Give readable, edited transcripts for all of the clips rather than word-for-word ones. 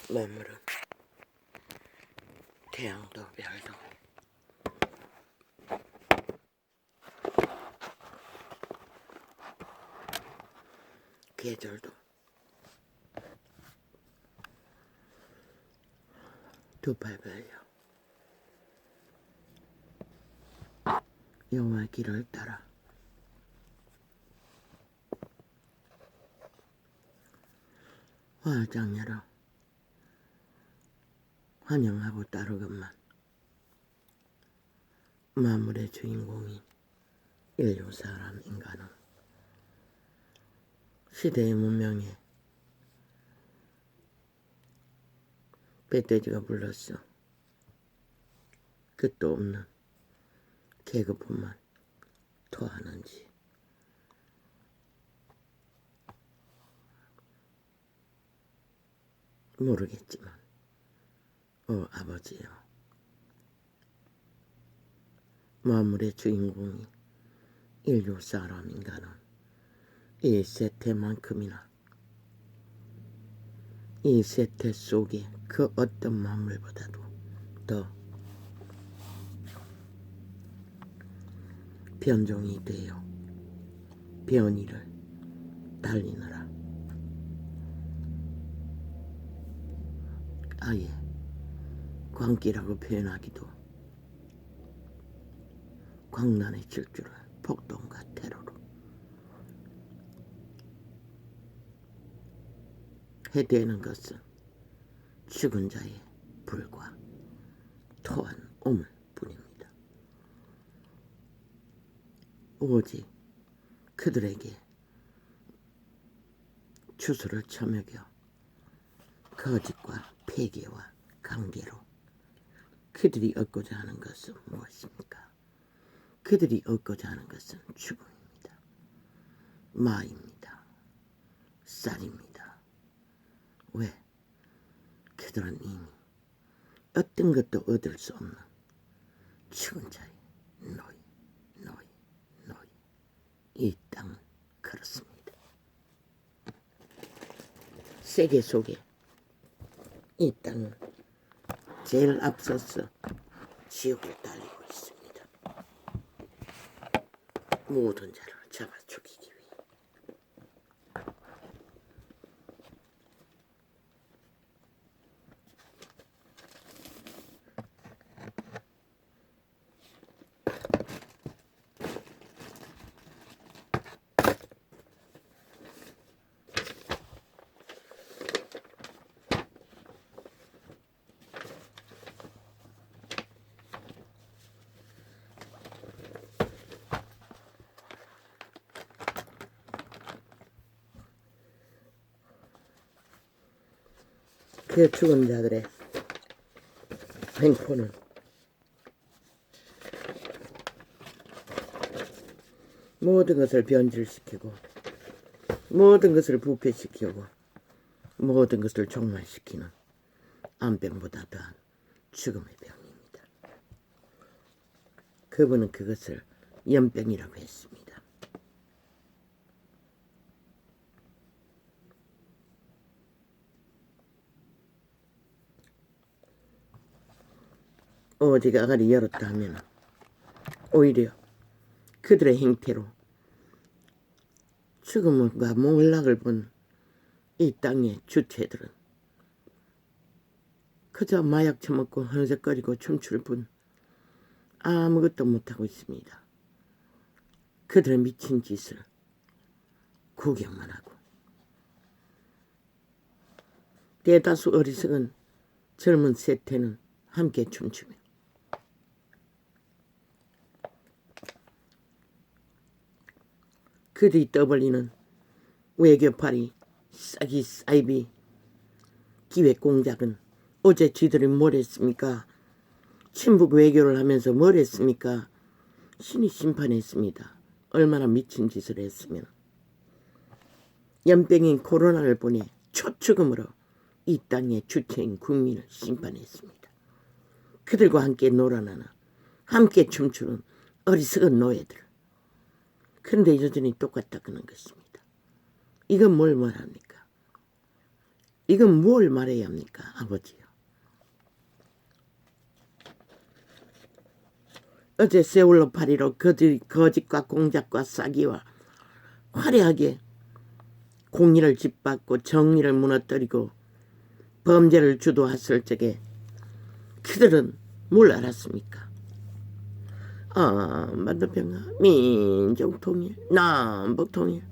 매물은 태양도 별도 계절도 두 팔 벌려 영화 길을 따라 화장여러 환영하고 따르건만 만물의 주인공인 인류 사람 인간은 시대의 문명에 멧돼지가 불렀어. 끝도 없는 계급뿐만 토하는지 모르겠지만 아버지요, 만물의 주인공이 인류 사람인가는 이 세태만큼이나 이 세태 속에 그 어떤 만물보다도 더 변종이 되어 변이를 달리느라 아예 광기라고 표현하기도 광란의 질주를 폭동과 테러로 해대는 것은 죽은 자의 불과 토한 우물 뿐입니다. 오직 그들에게 주술을 처먹여 거짓과 폐괴와 강계로 그들이 얻고자 하는 것은 무엇입니까? 그들이 얻고자 하는 것은 죽음입니다. 마입니다. 쌀입니다. 왜? 그들은 이미 어떤 것도 얻을 수 없는 죽은 자의 노예. 이 땅은 그렇습니다. 세계 속에 이 땅은 제일 앞서서 지옥을 달리고 있습니다. 모든 자를 잡아 죽이기 위해. 그 죽은 자들의 횡포는 모든 것을 변질시키고 모든 것을 부패시키고 모든 것을 종말시키는 암병보다 더한 죽음의 병입니다. 그분은 그것을 연병이라고 했습니다. 오직 아가리 열었다 하면 오히려 그들의 행태로 죽음과 몰락을 본 이 땅의 주체들은 그저 마약 처먹고 흐느적거리고 춤출 뿐 아무것도 못하고 있습니다. 그들의 미친 짓을 구경만 하고 대다수 어리석은 젊은 세태는 함께 춤추며 그들이 떠벌리는 외교팔이 싹이 사이비 기획공작은 어제 지들이 뭘 했습니까? 친북 외교를 하면서 뭘 했습니까? 신이 심판했습니다. 얼마나 미친 짓을 했으면. 연병인 코로나를 보내 초축음으로 이 땅의 주체인 국민을 심판했습니다. 그들과 함께 놀아나는 함께 춤추는 어리석은 노예들. 그런데 여전히 똑같다 그는 것입니다. 이건 뭘 말합니까? 이건 뭘 말해야 합니까, 아버지요? 어제 세월호 파리로 거짓과 공작과 싸기와 화려하게 공의를 짓밟고 정의를 무너뜨리고 범죄를 주도했을 적에 그들은 뭘 알았습니까? 만도평화, 민족통일, 남북통일,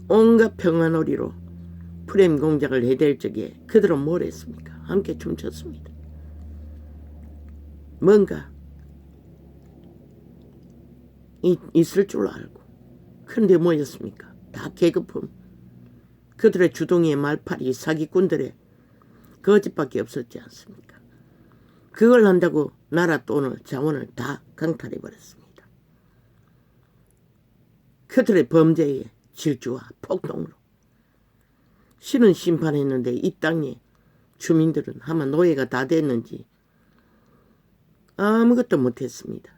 온갖 평화놀이로 프레임 공작을 해댈 적에 그들은 뭘 했습니까? 함께 춤췄습니다. 뭔가 있을 줄 알고. 그런데 뭐였습니까? 다 계급품. 그들의 주둥이의 말팔이 사기꾼들의 거짓밖에 없었지 않습니까? 그걸 한다고 나라 돈을 자원을 다 강탈해버렸습니다. 그들의 범죄의 질주와 폭동으로 신은 심판했는데 이 땅에 주민들은 아마 노예가 다 됐는지 아무것도 못했습니다.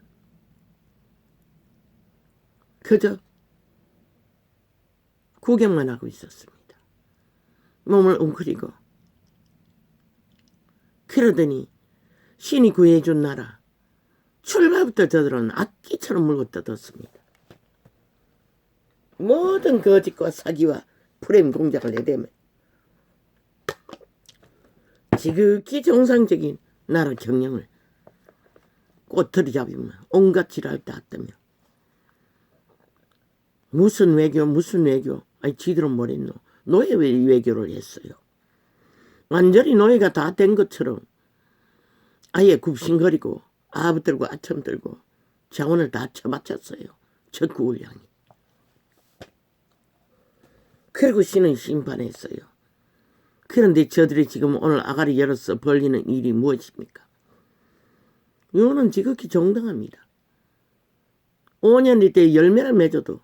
그저 구경만 하고 있었습니다. 몸을 웅크리고. 그러더니 신이 구해준 나라 출발부터 저들은 악기처럼 물고 뜯었습니다. 모든 거짓과 사기와 프레임 공작을 내대면 지극히 정상적인 나라 경영을 꼬투리 잡으면 온갖 지랄 다 뜨며 무슨 외교 아니 지들은 뭐랬노? 노예 외교를 했어요. 완전히 노예가 다 된 것처럼 아예 굽신거리고 아부들고 아첨들고 자원을 다 쳐바쳤어요. 적구울량이. 그리고 신은 심판했어요. 그런데 저들이 지금 오늘 아가리 열어서 벌리는 일이 무엇입니까? 이거는 지극히 정당합니다. 5년 뒤에 열매를 맺어도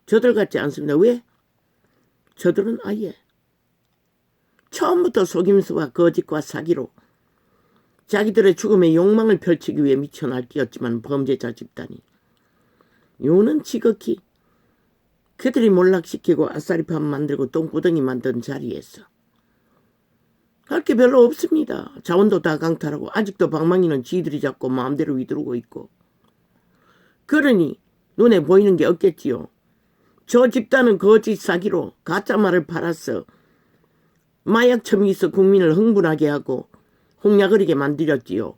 저들 같지 않습니다. 왜? 저들은 아예 처음부터 속임수와 거짓과 사기로 자기들의 죽음의 욕망을 펼치기 위해 미쳐 날뛰었지만 범죄자 집단이 요는 지극히 그들이 몰락시키고 아싸리판 만들고 똥구덩이 만든 자리에서 할 게 별로 없습니다. 자원도 다 강탈하고 아직도 방망이는 지들이 잡고 마음대로 휘두르고 있고 그러니 눈에 보이는 게 없겠지요. 저 집단은 거짓 사기로 가짜말을 팔아서 마약 첨기서 국민을 흥분하게 하고 홍약거리게 만들었지요.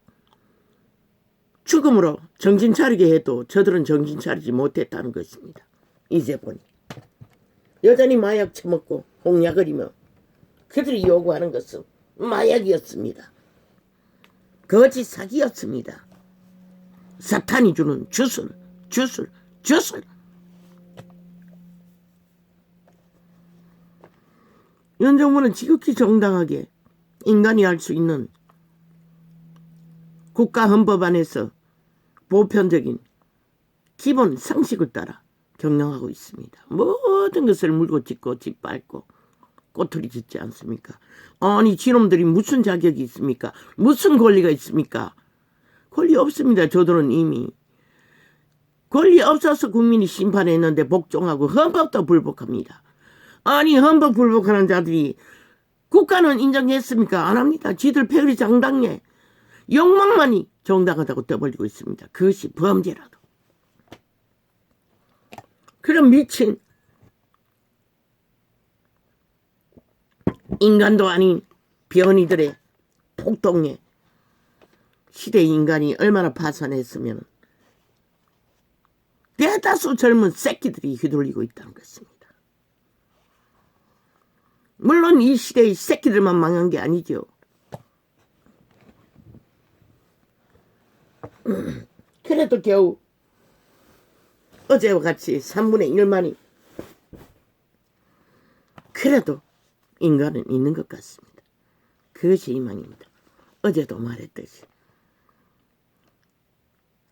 죽음으로 정신 차리게 해도 저들은 정신 차리지 못했다는 것입니다. 이제 보니 여전히 마약 처먹고 홍약거리며 그들이 요구하는 것은 마약이었습니다. 거짓 사기였습니다. 사탄이 주는 주술. 현 정부는 지극히 정당하게 인간이 할 수 있는 국가 헌법 안에서 보편적인 기본 상식을 따라 경영하고 있습니다. 모든 것을 물고 짚고 짓밟고 꼬투리 짓지 않습니까? 아니 지놈들이 무슨 자격이 있습니까? 무슨 권리가 있습니까? 권리 없습니다. 저들은 이미 권리 없어서 국민이 심판했는데 복종하고 헌법도 불복합니다. 아니 헌법 불복하는 자들이 국가는 인정했습니까? 안 합니다. 지들 패거리 장당에 욕망만이 정당하다고 떠벌리고 있습니다. 그것이 범죄라도. 그런 미친 인간도 아닌 변이들의 폭동에 시대 인간이 얼마나 파산했으면 대다수 젊은 새끼들이 휘둘리고 있다는 것입니다. 물론 이 시대의 새끼들만 망한 게 아니죠. 그래도 겨우 어제와 같이 3분의 1만이 그래도 인간은 있는 것 같습니다. 그것이 희망입니다. 어제도 말했듯이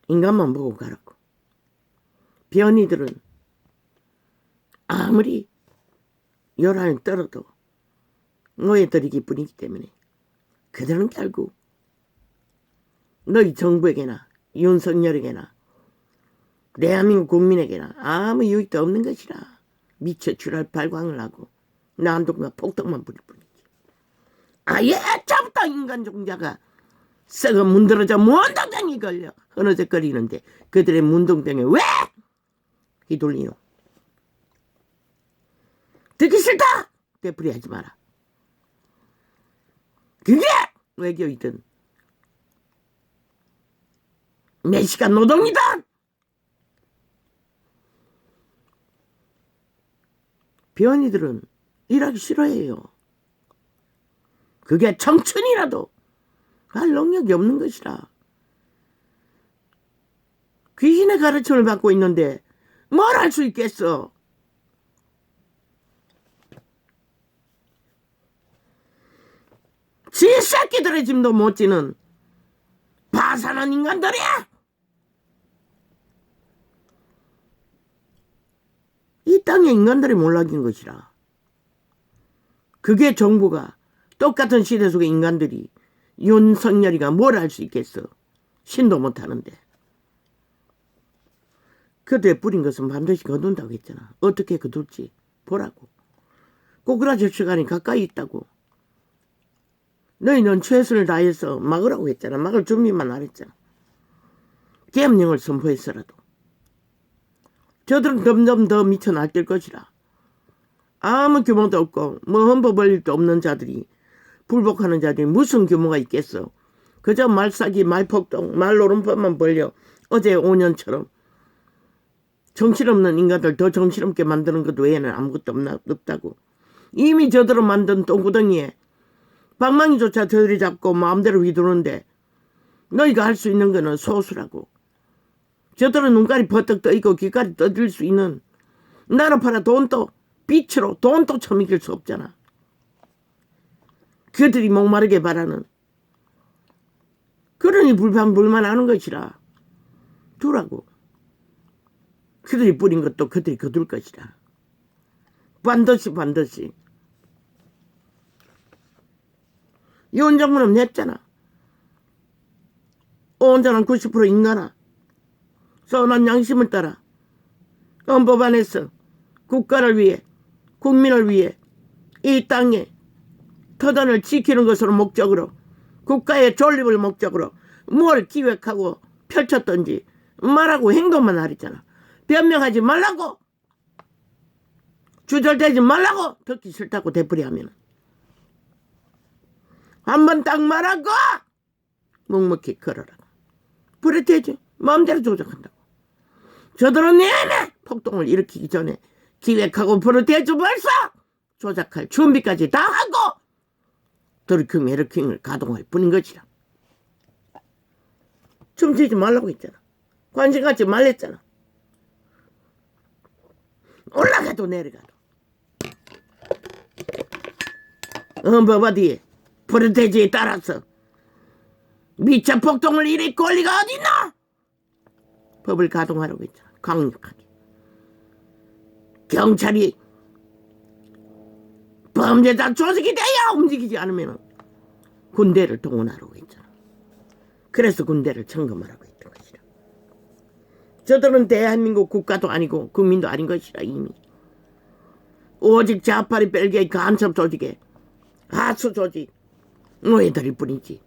인간만 보고 가라고. 변이들은 아무리 요란을 떨어도 노예들이기 뿐이기 때문에 그들은 결국 너희 정부에게나 윤석열에게나 대한민국 국민에게나 아무 유익도 없는 것이라 미쳐 출할 발광을 하고 난동과 폭동만 부릴 뿐이지. 아예 잡다 인간 종자가 썩어 문드러져 문동병이 걸려 흐느적거리는데 그들의 문동병에 왜 휘둘리노? 듣기 싫다! 되풀이하지 마라. 그게 외교이든 몇 시간 노동이든 변이들은 일하기 싫어해요. 그게 청춘이라도 할 능력이 없는 것이라. 귀신의 가르침을 받고 있는데 뭘 할 수 있겠어? 지 새끼들의 짐도 못 지는 파산한 인간들이야. 이 땅의 인간들이 몰락인 것이라. 그게 정부가 똑같은 시대 속의 인간들이 윤석열이가 뭘 할 수 있겠어. 신도 못하는데. 그들의 뿌린 것은 반드시 거둔다고 했잖아. 어떻게 거둘지 보라고. 꼬꾸라질 시간이 가까이 있다고. 너희는 최선을 다해서 막으라고 했잖아. 막을 준비만 안 했잖아. 계엄령을 선포했어라도. 저들은 점점 더 미쳐 날뛸 것이라. 아무 규모도 없고 뭐 헌법 벌릴도 없는 자들이 불복하는 자들이 무슨 규모가 있겠어. 그저 말싸기, 말폭동, 말노름법만 벌려 어제 5년처럼 정신없는 인간들 더 정신없게 만드는 것 외에는 아무것도 없다고. 이미 저들은 만든 똥구덩이에 방망이조차 저들이 잡고 마음대로 휘두르는데 너희가 할 수 있는 거는 소수라고. 저들은 눈깔이 버떡 떠있고 귀깔이 떠들 수 있는 나라 팔아 돈도 빛으로 돈도 처먹일 수 없잖아. 그들이 목마르게 바라는 그러니 불만하는 것이라. 두라고. 그들이 뿌린 것도 그들이 거둘 것이라. 반드시. 윤정부는 냈잖아. 온전한 90% 인간아. 선한 양심을 따라 헌법 안에서 국가를 위해 국민을 위해 이 땅에 터전을 지키는 것으로 목적으로 국가의 존립을 목적으로 뭘 기획하고 펼쳤던지 말하고 행동만 하랬잖아. 변명하지 말라고. 주절되지 말라고. 듣기 싫다고 되풀이하면 한번 딱 말하고 묵묵히 걸어라. 불에 대지 마음대로 조작한다고. 저들은 내내 폭동을 일으키기 전에 기획하고 불에 대지 벌써 조작할 준비까지 다 하고 드루킹 메르킹을 가동할 뿐인 것이라. 춤추지 말라고 했잖아. 관심 갖지 말랬잖아. 올라가도 내려가도 헌법 어디에 프로테지에 따라서 미쳐 폭동을 일으킬 권리가 어딨나? 법을 가동하라고 했잖아. 강력하게. 경찰이 범죄자 조직이 돼야 움직이지 않으면 군대를 동원하라고 했잖아. 그래서 군대를 점검하라고 했던 것이라. 저들은 대한민국 국가도 아니고 국민도 아닌 것이라. 이미 오직 좌파리 벨기에 간첩 조직에 하수 조직 노예들일 뿐이지.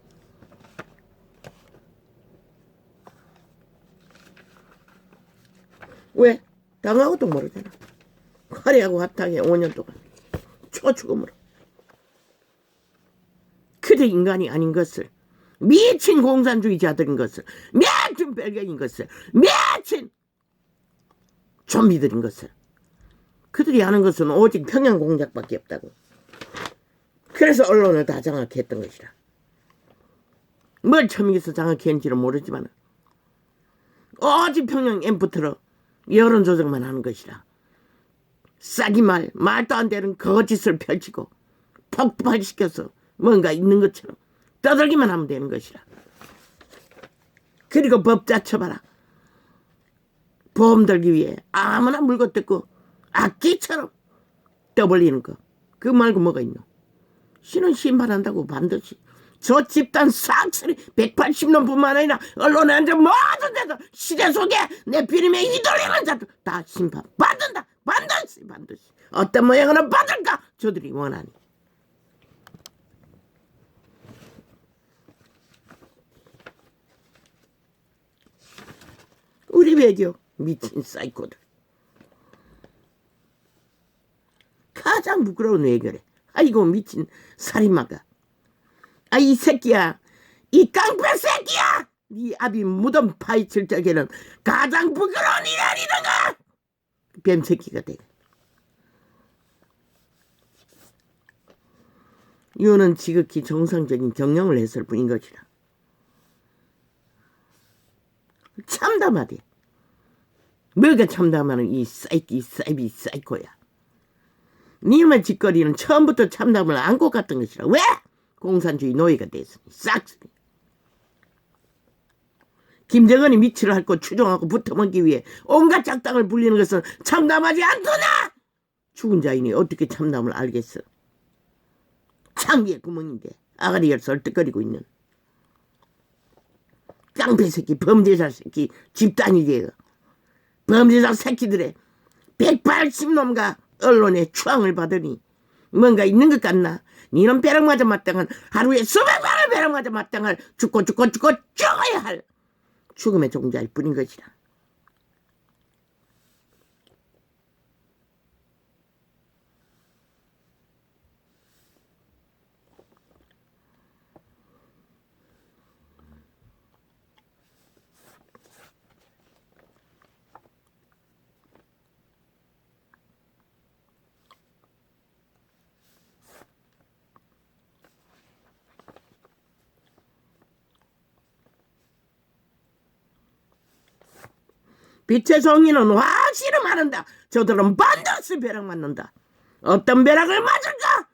왜? 당하고도 모르잖아. 화려하고 합당해 5년 동안 초죽음으로. 그들 인간이 아닌 것을, 미친 공산주의자들인 것을, 미친 벨기인 것을, 미친 좀비들인 것을 그들이 아는 것은 오직 평양 공작밖에 없다고. 그래서 언론을 다 장악했던 것이라. 뭘 처먹여서 장악했는지는 모르지만 오직 평양 엠프트로 여론 조작만 하는 것이라. 싸기 말도 안 되는 거짓을 펼치고 폭발시켜서 뭔가 있는 것처럼 떠들기만 하면 되는 것이라. 그리고 법자 쳐봐라. 보험 들기 위해 아무나 물고 뜯고 악기처럼 떠벌리는 거. 그거 말고 뭐가 있노? 신은 심판한다고 반드시. 저 집단 싹쓸이 180년 뿐만 아니라 언론에 앉아 모든 데서 시대 속에 내 비림에 휘둘리는 자들 다 심판 받는다. 반드시. 어떤 모양으로 받을까? 저들이 원하니. 우리 외교 미친 사이코들. 가장 부끄러운 외교래. 아이고 미친 살인마가. 아 이 새끼야. 이 깡패 새끼야. 네 아비 무덤 파헤칠 적에는 가장 부끄러운 일이 아니던가. 뱀새끼가 돼. 이거는 지극히 정상적인 경영을 했을 뿐인 것이라. 참담하대. 뭐가 참담하는 이 사이비 사이코야. 니만 짓거리는 처음부터 참담을 안고 갔던 것이라. 왜? 공산주의 노예가 됐으니 싹쓸이. 김정은이 미치를 핥고 추종하고 붙어먹기 위해 온갖 작당을 불리는 것은 참담하지 않더나. 죽은 자이니 어떻게 참담을 알겠어. 창기의 구멍인데 아가리를 설득거리고 있는 깡패 새끼 범죄자 새끼 집단이 되어 범죄자 새끼들의 180놈과 언론의 추앙을 받으니 뭔가 있는 것 같나. 니는 벼락맞아 마땅한 하루에 수백 번을 벼락맞아 마땅할 죽고 죽어야 할 죽음의 종자일 뿐인 것이라. 빛의 성의는 확실히 맞는다. 저들은 반드시 벼락 맞는다. 어떤 벼락을 맞을까?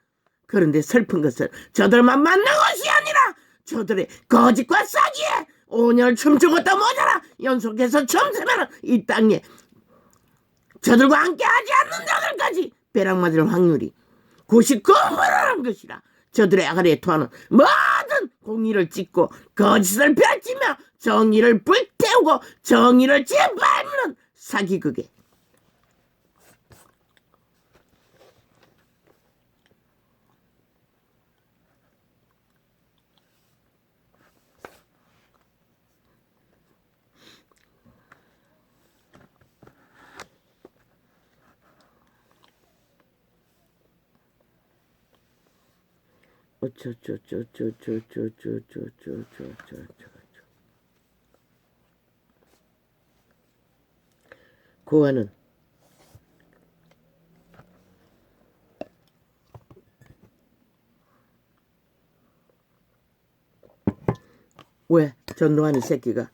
그런데 슬픈 것은 저들만 맞는 것이 아니라 저들의 거짓과 사기에 온열 춤추고도 모자라 연속해서 춤추면 이 땅에 저들과 함께 하지 않는 자들까지 벼락 맞을 확률이 99%라는 것이라. 저들의 아가리에 토하는 모든 공의를 찢고 거짓을 펼치며 정의를 불태우고 정의를 짓밟는 사기극에 고아는 왜 전두환 이 새끼가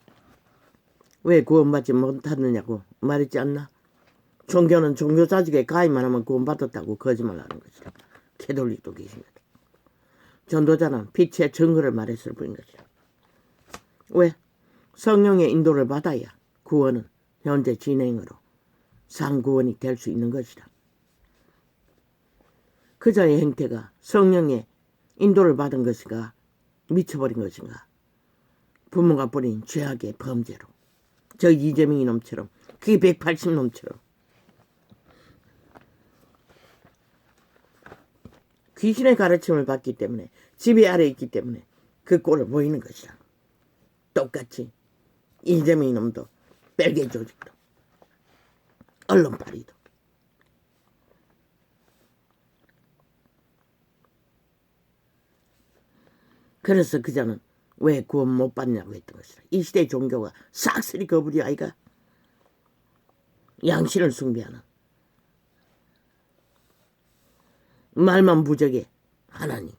왜 구원받지 못하느냐고 말했지 않나? 종교는 종교자직에 가입만 하면 구원받았다고 거짓말하는 것이라. 캐톨릭도 계십니다. 전도자는 빛의 증거를 말했을 뿐인 것이라. 왜? 성령의 인도를 받아야 구원은 현재 진행으로 상구원이 될 수 있는 것이라. 그자의 행태가 성령의 인도를 받은 것인가 미쳐버린 것인가 부모가 뿌린 죄악의 범죄로 저 이재명이 놈처럼 그게 180놈처럼 귀신의 가르침을 받기 때문에 지배 아래 있기 때문에 그 꼴을 보이는 것이라. 똑같이 이재명이 놈도 빨개 조직도 언론파리도 그래서 그자는 왜 구원 못 받냐고 했던 것이라. 이 시대의 종교가 싹쓸이 거부리 아이가 양심을 숭배하는 말만 부적의 하나님.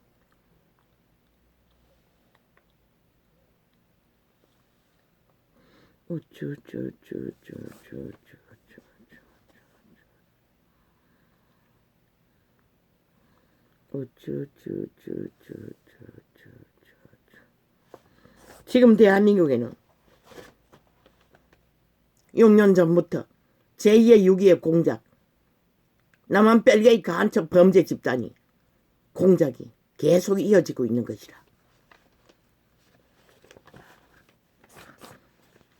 지금 대한민국에는 6년 전부터 제2의 6.25 공작 남한 뺄개의 간첩 범죄 집단이 공작이 계속 이어지고 있는 것이라.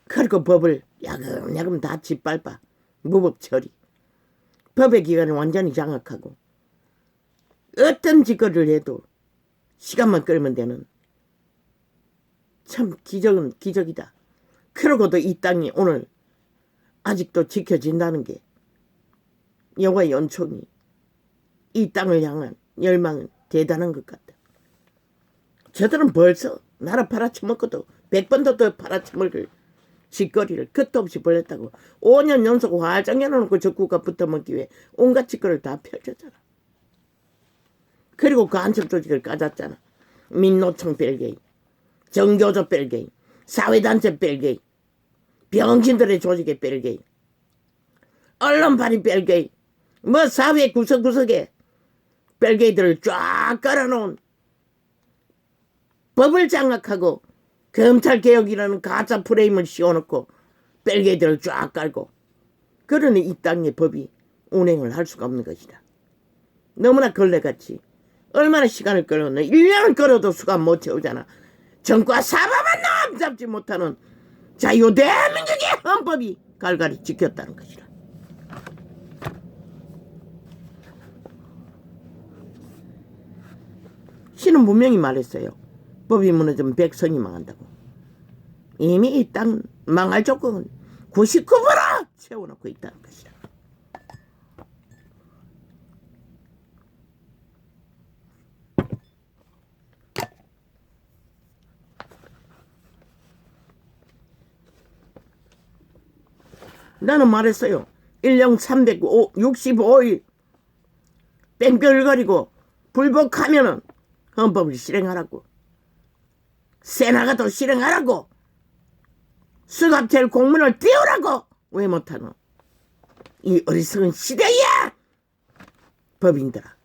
그리고 법을 야금야금 다 짓밟아 무법 처리. 법의 기관을 완전히 장악하고 어떤 짓거리를 해도 시간만 끌면 되는 참 기적은 기적이다. 그러고도 이 땅이 오늘 아직도 지켜진다는 게 여호와의 연총이 이 땅을 향한 열망은 대단한 것 같다. 저들은 벌써 나라 팔아쳐먹고도 100번도 더 팔아쳐먹을 짓거리를 끝도 없이 벌였다고. 5년 연속 화장 해놓고 적국가 붙어먹기 위해 온갖 짓거리를 다 펼쳤잖아. 그리고 간첩 조직을 까졌잖아. 민노총 뺄게이, 정교조 뺄게이, 사회단체 뺄게이, 병신들의 조직에 뺄게이, 언론파리 뺄게이, 뭐 사회 구석구석에 뺄게이들을 쫙 깔아놓은 법을 장악하고 검찰개혁이라는 가짜 프레임을 씌워놓고 뺄게이들을 쫙 깔고, 그러니 이 땅의 법이 운행을 할 수가 없는 것이다. 너무나 걸레같이 얼마나 시간을 끌었나. 1년을 끌어도 수가 못 채우잖아. 정과 사법은 남잡지 못하는 자유 대한민국의 헌법이 갈갈이 지켰다는 것이다. 신은 분명히 말했어요. 법이 무너지면 백성이 망한다고. 이미 이 땅 망할 조건은 99% 채워놓고 있다는 것이다. 나는 말했어요. 1년 365일 뺑뺑거리고 불복하면은 헌법을 실행하라고. 세나가도 실행하라고. 수갑될 공문을 띄우라고. 왜 못하노? 이 어리석은 시대야. 법인들아.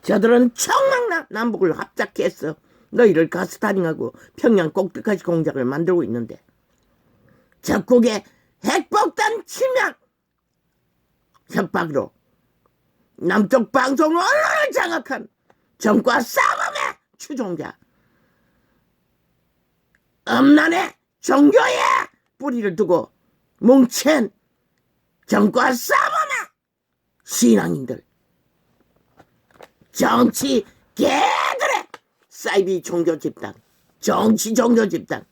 저들은 청망나 남북을 합작해서 너희를 가스타링하고 평양 꼭대기까지 공작을 만들고 있는데, 적국의 핵폭탄 침략 협박으로 남쪽 방송 언론을 장악한 정과 사범의 추종자, 엄난의 종교에 뿌리를 두고 뭉친 정과 사범의 신앙인들, 정치 개들의 사이비 종교 집단, 정치 종교 집단.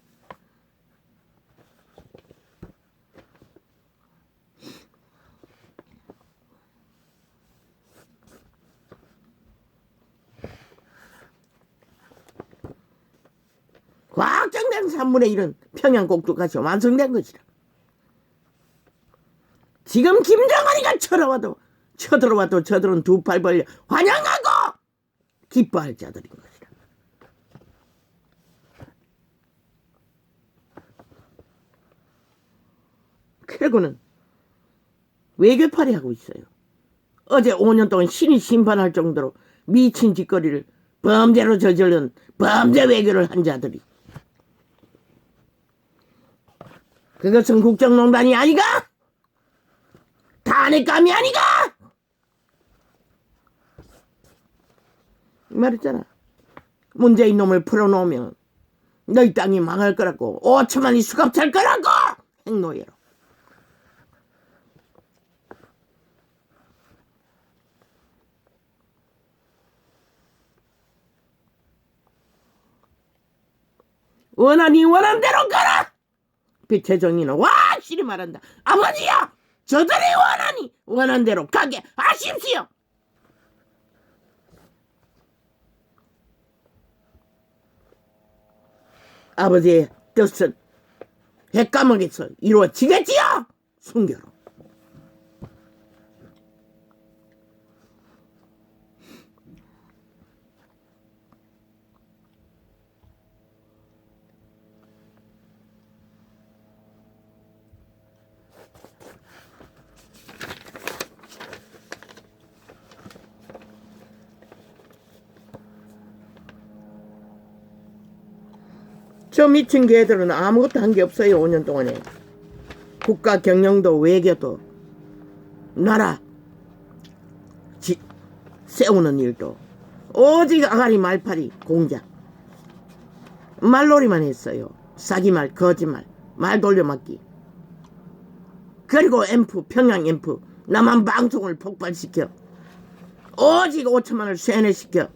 확정된 3분의 1은 평양 꼭두까지 완성된 것이다. 지금 김정은이가 쳐들어와도 저들은 두 팔 벌려 환영하고 기뻐할 자들인 것이다. 그리고는 외교팔이 하고 있어요. 어제 5년 동안 신이 심판할 정도로 미친 짓거리를 범죄로 저지른 범죄 외교를 한 자들이, 그것은 국정농단이 아니가? 탄핵감이 아니가? 말했잖아. 문재인 놈을 풀어놓으면 너희 땅이 망할 거라고. 5천만이 수갑 찰 거라고. 핵노예로. 원하니 원한 대로 가라. 빛의 정의는 확실히 말한다. 아버지야, 저들이 원하니 원한 대로 가게 하십시오. 아버지의 뜻은 핵감옥에서 이루어지겠지요. 순교로. 저 미친 개들은 아무것도 한 게 없어요. 5년 동안에. 국가 경영도 외교도 나라 세우는 일도 오직 아가리 말팔이 공작. 말놀이만 했어요. 사기말, 거짓말, 말 돌려막기. 그리고 앰프, 평양 앰프, 남한 방송을 폭발시켜 오직 5천만을 쇠뇌시켜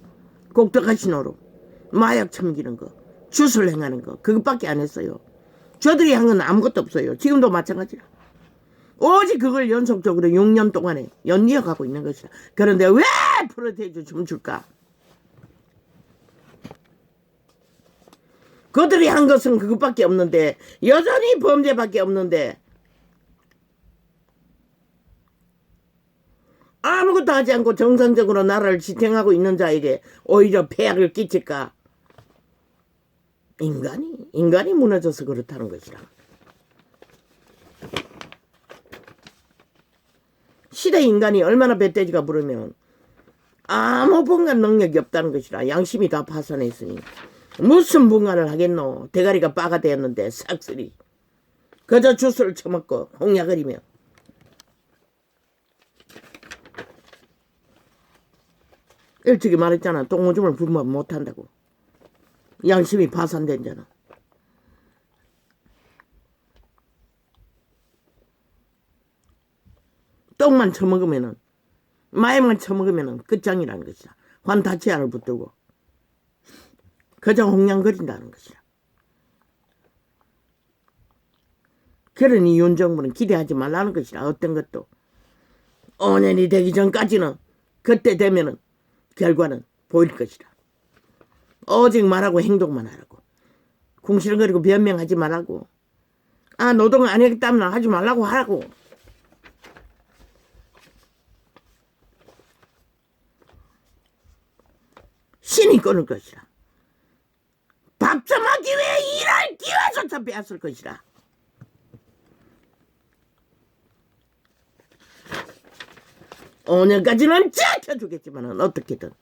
곡덕카시노로 마약 처먹이는 거, 주술 행하는 거, 그것밖에 안 했어요. 저들이 한 건 아무것도 없어요. 지금도 마찬가지라. 오직 그걸 연속적으로 6년 동안에 연이어가고 있는 것이다. 그런데 왜 프로테이즈 춤출까? 그들이 한 것은 그것밖에 없는데, 여전히 범죄밖에 없는데, 아무것도 하지 않고 정상적으로 나라를 지탱하고 있는 자에게 오히려 폐악을 끼칠까? 인간이 무너져서 그렇다는 것이라. 시대 인간이 얼마나 배때지가 부르면 아무 분간 능력이 없다는 것이라. 양심이 다 파산했으니 무슨 분간을 하겠노. 대가리가 빠가 되었는데 싹쓸이 그저 주스를 처먹고 홍약을이며. 일찍이 말했잖아. 똥오줌을 부으면 못한다고. 양심이 파산된 자는. 똥만 처먹으면은, 마약만 처먹으면은 끝장이라는 것이다. 환타치아를 붙들고 그저 홍냥거린다는 것이다. 그러니 윤 정부는 기대하지 말라는 것이다. 어떤 것도 5년이 되기 전까지는, 그때 되면은 결과는 보일 것이다. 오직 말하고 행동만 하라고. 궁시렁거리고 변명하지 말라고. 노동 안 하겠다면 하지 말라고 하라고. 신이 끊을 것이라. 밥 좀 하기 위해 일할 기회조차 빼앗을 것이라. 오늘까지는 지켜주겠지만 어떻게든.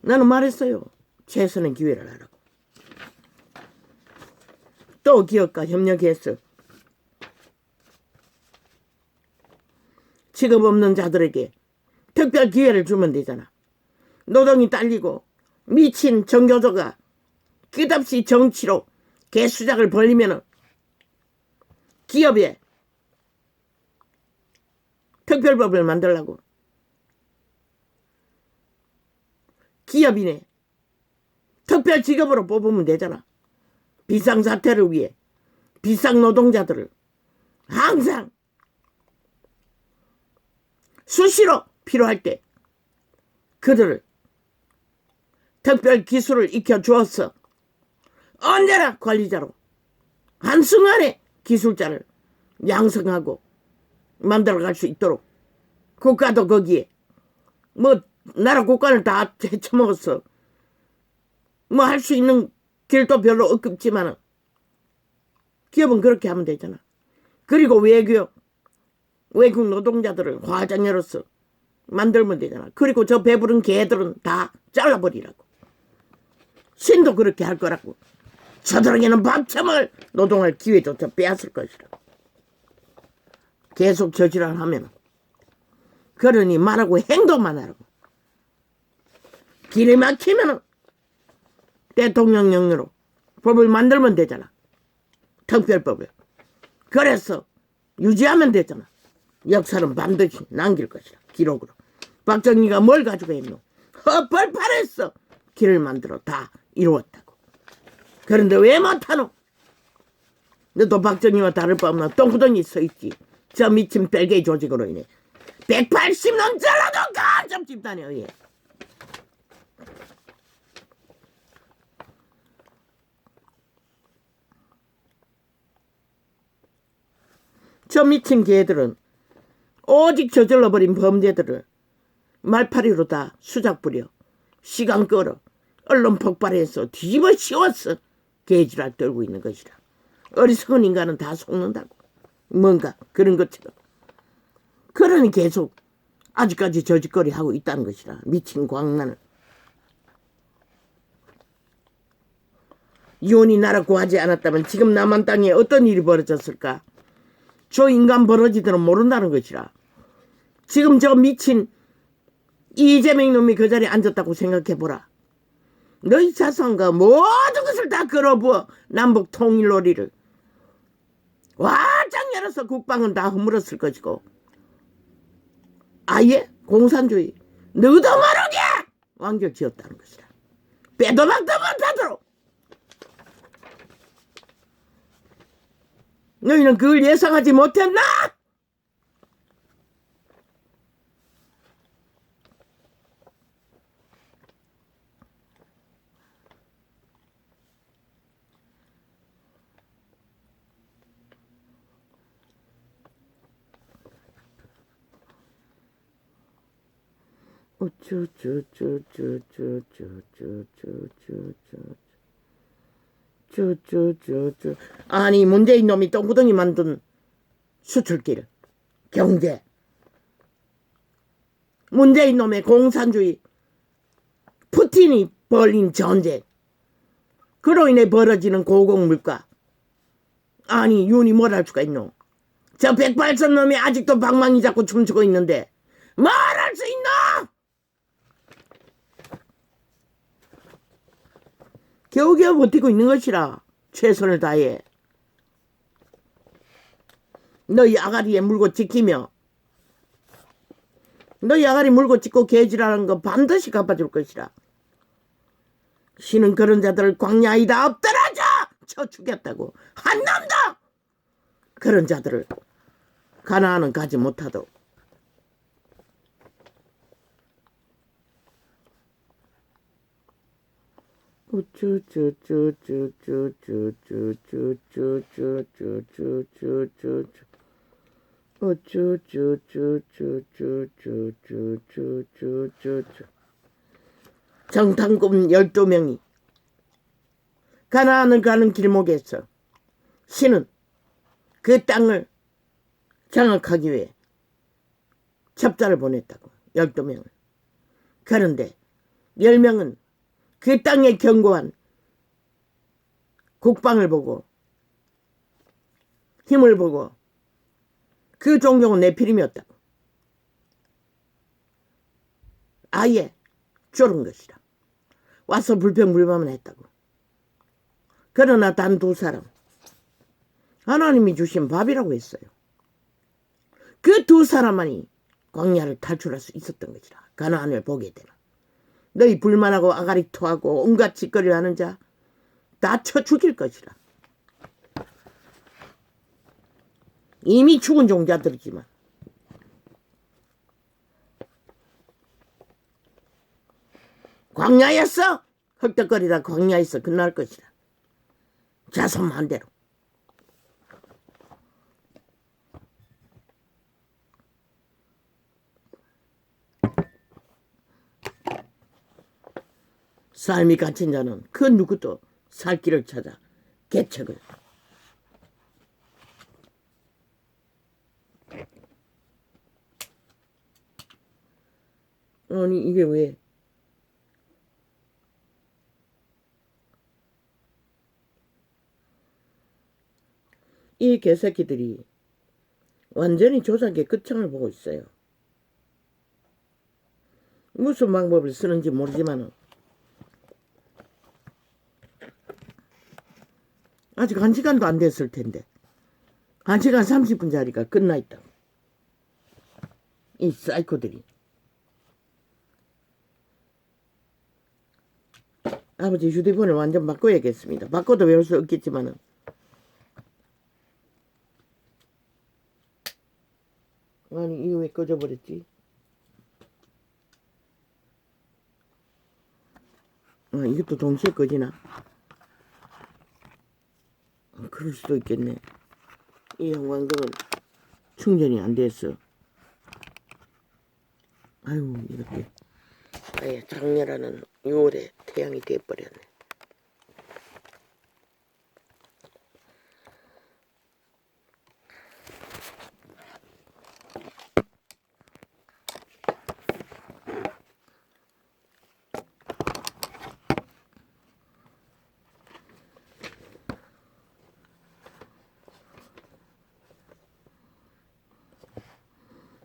나는 말했어요. 최선의 기회를 하라고. 또 기업과 협력해서 직업 없는 자들에게 특별 기회를 주면 되잖아. 노동이 딸리고 미친 정교조가 끝없이 정치로 개수작을 벌리면은 기업에 특별법을 만들라고. 기업인의 특별 직업으로 뽑으면 되잖아. 비상사태를 위해 비상노동자들을 항상 수시로 필요할 때 그들을 특별 기술을 익혀주어서 언제나 관리자로 한순간에 기술자를 양성하고 만들어갈 수 있도록 국가도 거기에 나라 국가를 다 헤쳐먹었어. 할 수 있는 길도 별로 없지만은 기업은 그렇게 하면 되잖아. 그리고 외국 노동자들을 화장녀로서 만들면 되잖아. 그리고 저 배부른 개들은 다 잘라버리라고. 신도 그렇게 할 거라고. 저들에게는 밥참을 노동할 기회조차 빼앗을 것이라고. 계속 저지랄 하면. 그러니 말하고 행동만 하라고. 길이 막히면은 대통령령으로 법을 만들면 되잖아. 특별법을. 그래서 유지하면 되잖아. 역사는 반드시 남길 것이다. 기록으로. 박정희가 뭘 가지고 했노? 헛발팔했어. 길을 만들어 다 이루었다고. 그런데 왜 못하노? 너도 박정희와 다를 바 없나 똥구덩이 서있지. 저 미친 별개의 조직으로 인해 180년 잘라도 간첩 집단에 의해. 저 미친 개들은 오직 저질러버린 범죄들을 말파리로 다 수작 부려 시간 끌어 언론 폭발해서 뒤집어 씌웠어. 개지랄 떨고 있는 것이라. 어리석은 인간은 다 속는다고. 뭔가 그런 것처럼. 그러니 계속 아직까지 저짓거리 하고 있다는 것이라. 미친 광란을. 이혼이 나라 구하지 않았다면 지금 남한 땅에 어떤 일이 벌어졌을까? 저 인간 버러지들은 모른다는 것이라. 지금 저 미친 이재명 놈이 그 자리에 앉았다고 생각해보라. 너희 자손과 모든 것을 다 걸어부어 남북 통일 놀이를 와장 열어서 국방은 다 허물었을 것이고 아예 공산주의 너도 모르게 완결 지었다는 것이라. 빼도 박도 못하도록. 너희는 그걸 예상하지 못했나? 아니 문재인 놈이 똥구덩이 만든 수출길 경제, 문재인 놈의 공산주의, 푸틴이 벌린 전쟁, 그로 인해 벌어지는 고공물가. 아니 윤이 뭘 할 수가 있노? 저 백발선 놈이 아직도 방망이 잡고 춤추고 있는데 뭘 할 수 있노? 겨우겨우 버티고 있는 것이라. 최선을 다해 너희 아가리에 물고 지키며 너희 아가리 물고 찍고 개지라는 거 반드시 갚아줄 것이라. 신은 그런 자들을 광야에다 엎드려져 쳐 죽였다고. 한 놈도 그런 자들을 가나안은 가지 못하도록. 정탐꾼 12명이 가나안을 가는 길목에서 신은 그 땅을 장악하기 위해 첩자를 보냈다고. 12명을. 그런데 10명은 그 땅에 견고한 국방을 보고 힘을 보고 그 종족은 네피림이었다고. 아예 쫄은 것이라. 와서 불평불만을 했다고. 그러나 단 2사람 하나님이 주신 밥이라고 했어요. 그 2사람만이 광야를 탈출할 수 있었던 것이라. 가나안을 보게 되나. 너희 불만하고 아가리 토하고 온갖 짓거리를 하는 자 다 쳐 죽일 것이라. 이미 죽은 종자들이지만 광야였어. 헐떡거리다 광야에서 끝날 것이라. 자손 반대로. 삶이 갇힌 자는 그 누구도 살 길을 찾아 개척을. 아니 이게 왜? 이 개새끼들이 완전히 조작의 끝장을 보고 있어요. 무슨 방법을 쓰는지 모르지만 아직 1시간도 안 됐을 텐데 1시간 30분짜리가 끝나 있다. 이 사이코들이. 아버지 휴대폰을 완전 바꿔야겠습니다. 바꿔도 외울 수 없겠지만은 아니 이거 왜 꺼져버렸지? 이것도 동시에 꺼지나? 그럴 수도 있겠네. 이 형광등은 충전이 안 됐어. 아유 이렇게 아예 장렬하는 6월에 태양이 돼버렸네.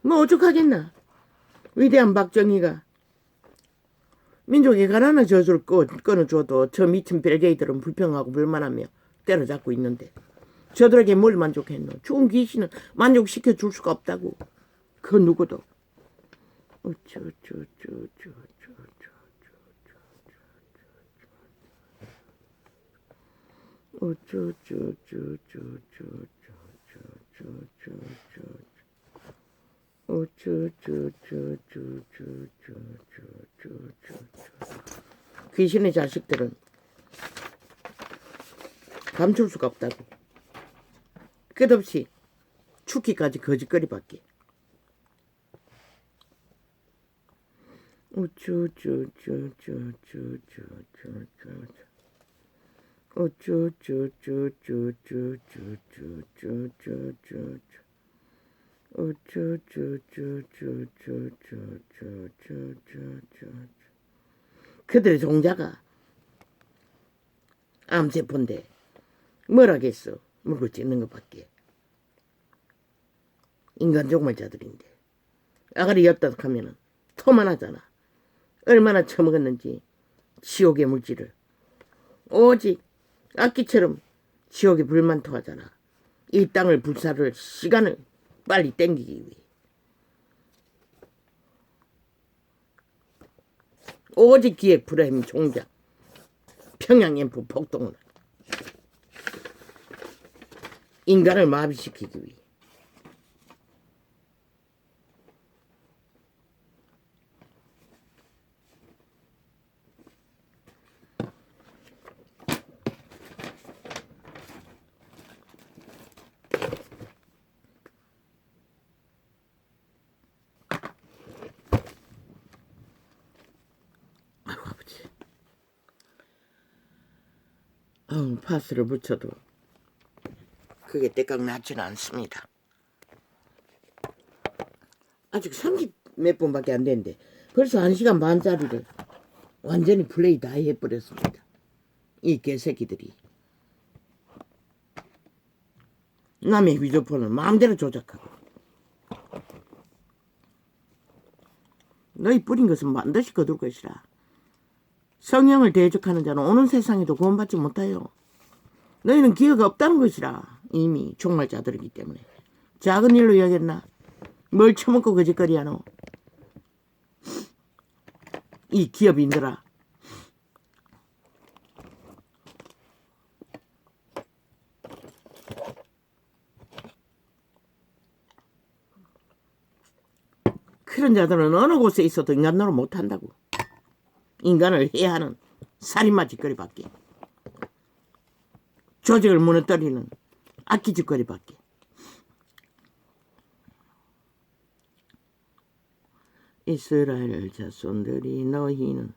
뭐 오죽하겠나. 위대한 박정희가 민족의 가난한 저주를 끊어줘도 저 미친 벨게이들은 불평하고 불만하며 때려잡고 있는데 저들에게 뭘 만족했노? 죽은 귀신은 만족시켜 줄 수가 없다고. 그 누구도. 귀신의 자식들은 감출 수가 없다고. 끝없이 죽기까지 거짓거리밖에. 그들의 종자가 암세포인데 뭐라겠어. 물고 찢는 것밖에. 인간 종말자들인데 아가리 였다 하면은 토만 하잖아. 얼마나 처먹었는지 지옥의 물질을. 오직 악기처럼 지옥의 불만 토하잖아. 이 땅을 불사를 시간을 빨리 땡기기 위해. 오직 기획 불임 종자 평양연포 폭동을 인간을 마비시키기 위해. 파스를 붙여도 그게 때깍 낫지는 않습니다. 아직 30 몇 분밖에 안 됐는데 벌써 1시간 반짜리를 완전히 플레이 다 해버렸습니다. 이 개새끼들이 남의 휴대폰을 마음대로 조작하고. 너희 뿌린 것은 반드시 거둘 것이라. 성령을 대적하는 자는 오는 세상에도 구원받지 못하여. 너희는 기회가 없다는 것이라. 이미 종말자들이기 때문에. 작은 일로 여겼나? 뭘 처먹고 거짓거리하노? 이 기업인들아. 그런 자들은 어느 곳에 있어도 인간 노릇 못한다고. 인간을 해하는 살인마 짓거리밖에. 조직을 무너뜨리는 악기 짓거리밖에. 이스라엘 자손들이 너희는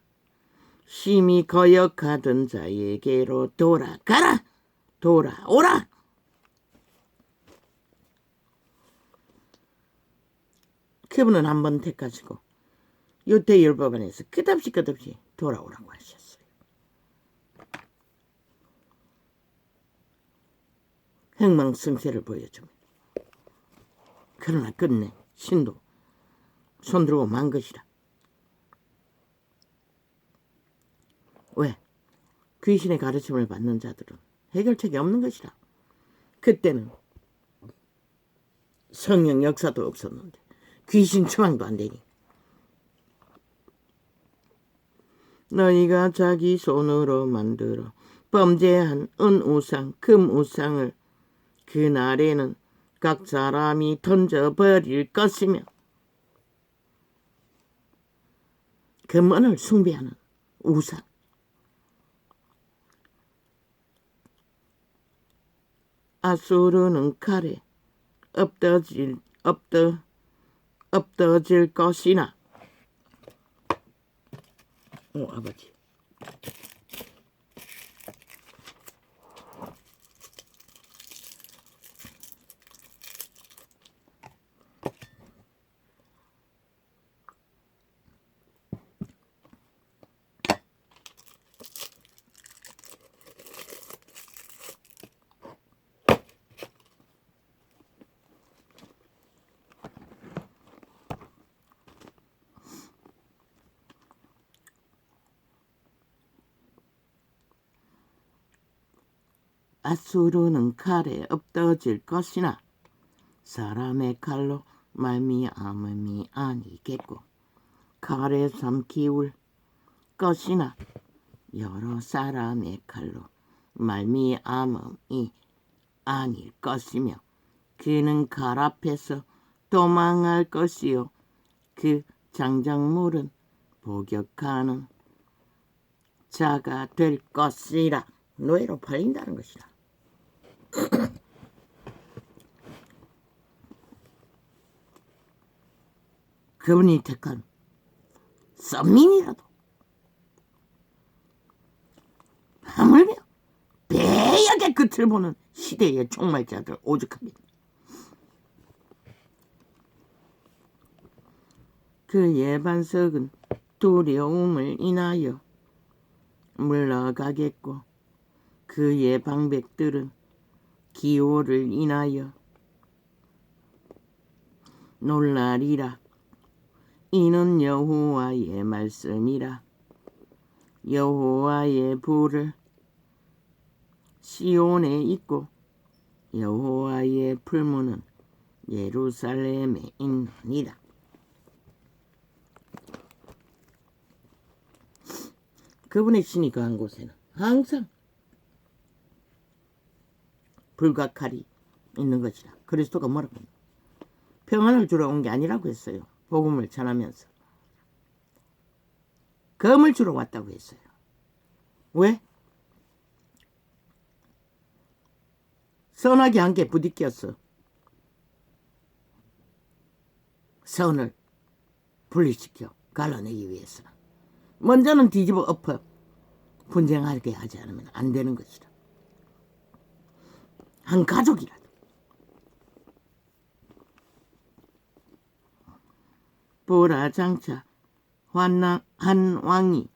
심히 거역하던 자에게로 돌아가라. 돌아오라. 그분은 한번 택하시고 유대율법원에서 끝없이 돌아오라고 하셨어요. 흥망성쇠를 보여줍니다. 그러나 끝내 신도 손들고 만 것이라. 왜? 귀신의 가르침을 받는 자들은 해결책이 없는 것이라. 그때는 성령 역사도 없었는데 귀신 처방도 안 되니. 너희가 자기 손으로 만들어 범죄한 은우상, 금우상을 그날에는 각 사람이 던져버릴 것이며 금은을 숭배하는 우상, 아수르는 칼에 엎어질 것이나. 아버지. 아수르는 칼에 엎어질 것이나 사람의 칼로 말미암음이 아니겠고 칼에 삼키울 것이나 여러 사람의 칼로 말미암음이 아닐 것이며 그는 칼 앞에서 도망할 것이요 그 장작물은 복역하는 자가 될 것이라. 노예로 팔린다는 것이라. 그분이 택한 썸민이라도 하물며 배역의 끝을 보는 시대의 종말자들 오죽합니다. 그의 반석은 두려움을 인하여 물러가겠고 그의 방백들은 기호를 인하여 놀라리라. 이는 여호와의 말씀이라. 여호와의 불을 시온에 있고 여호와의 풀무는 예루살렘에 있느니라. 그분의 신이 거한 곳에는 항상 불과 칼이 있는 것이라. 그리스도가 뭐라고 합니까? 평안을 주러 온 게 아니라고 했어요. 복음을 전하면서 검을 주러 왔다고 했어요. 왜? 선악이 함께 부딪혀서 선을 분리시켜 갈라내기 위해서 먼저는 뒤집어 엎어 분쟁하게 하지 않으면 안 되는 것이다. 한 가족이라도 보라 장차 한 왕이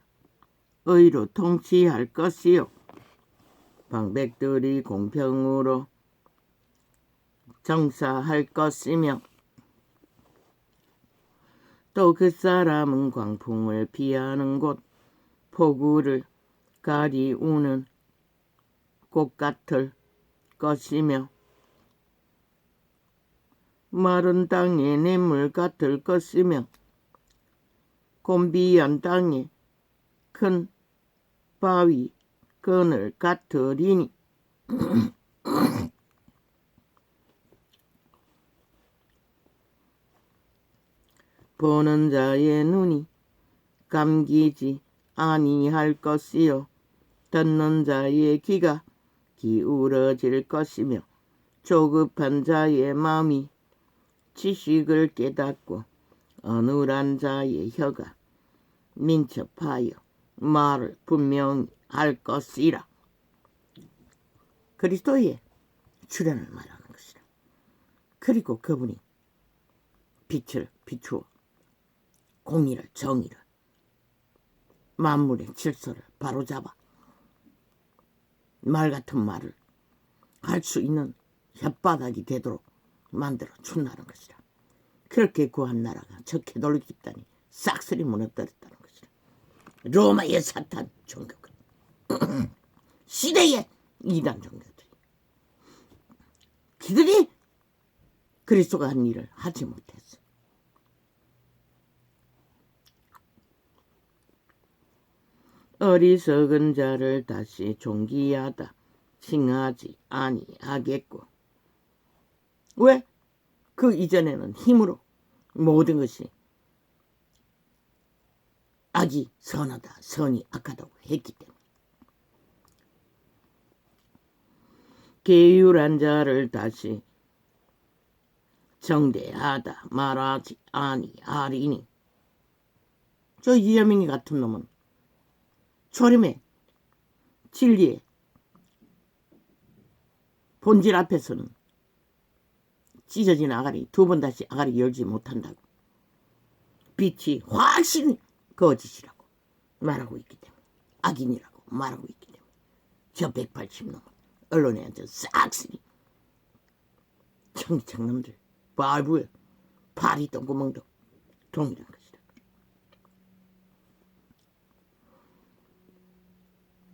의로 통치할 것이요 방백들이 공평으로 정사할 것이며 또 그 사람은 광풍을 피하는 곳 폭우를 가리우는 곳 같을 것이며 마른 땅의 냇물 같을 것이며 곤비한 땅의 큰 바위 그늘 같으리니 보는 자의 눈이 감기지 아니할 것이요 듣는 자의 귀가 기울어질 것이며 조급한 자의 마음이 지식을 깨닫고 어눌한 자의 혀가 민첩하여 말을 분명히 할 것이라. 그리스도의 출현을 말하는 것이라. 그리고 그분이 빛을 비추어 공의를 정의를 만물의 질서를 바로잡아 말 같은 말을 할 수 있는 혓바닥이 되도록 만들어 준다는 것이라. 그렇게 구한 나라가 저 캐톨릭 집단이 싹쓸이 무너뜨렸다는 것이라. 로마의 사탄 종교가 시대의 이단 종교들이 그들이 그리스도가 한 일을 하지 못했어. 어리석은 자를 다시 존귀하다 칭하지 아니하겠고. 왜? 그 이전에는 힘으로 모든 것이 악이 선하다 선이 악하다고 했기 때문에. 계율한 자를 다시 정대하다 말하지 아니하리니. 저 이재명이 같은 놈은 초림의 진리의 본질 앞에서는 찢어진 아가리 두 번 다시 아가리 열지 못한다고. 빛이 확실히 거짓이라고 말하고 있기 때문에 악인이라고 말하고 있기 때문에 저 180놈은 언론에 앉아 싹쓸이 청기창놈들 발부에 파리 똥구멍도 동일한 것이다.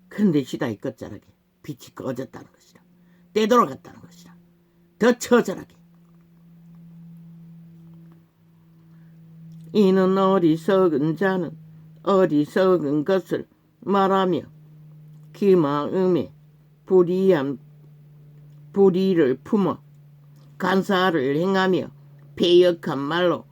근데 시다의 끝자락에 빛이 꺼졌다는 것이다. 되돌아갔다는 것이다. 더 처절하게. 이는 어리석은 자는 어리석은 것을 말하며 그 마음에 불의를 품어 간사를 행하며 패역한 말로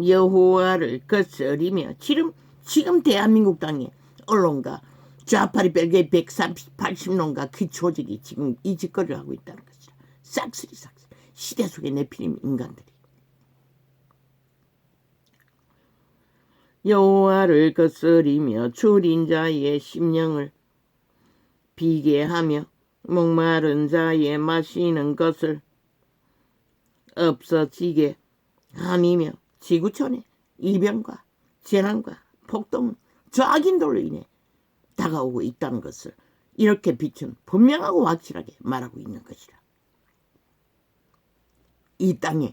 여호와를 거스리며 지금 대한민국 땅에 언론가 좌파리 별개 180놈과 그 조직이 지금 이 짓거리를 하고 있다는 것이다. 싹쓸이 시대 속의 네피림 인간들이. 여호와를 거스리며 줄인 자의 심령을 비게 하며 목마른 자의 마시는 것을 없어지게 함이며 지구촌에 이병과 재난과 폭동은 저 악인들로 인해 다가오고 있다는 것을 이렇게 빛은 분명하고 확실하게 말하고 있는 것이다. 이 땅의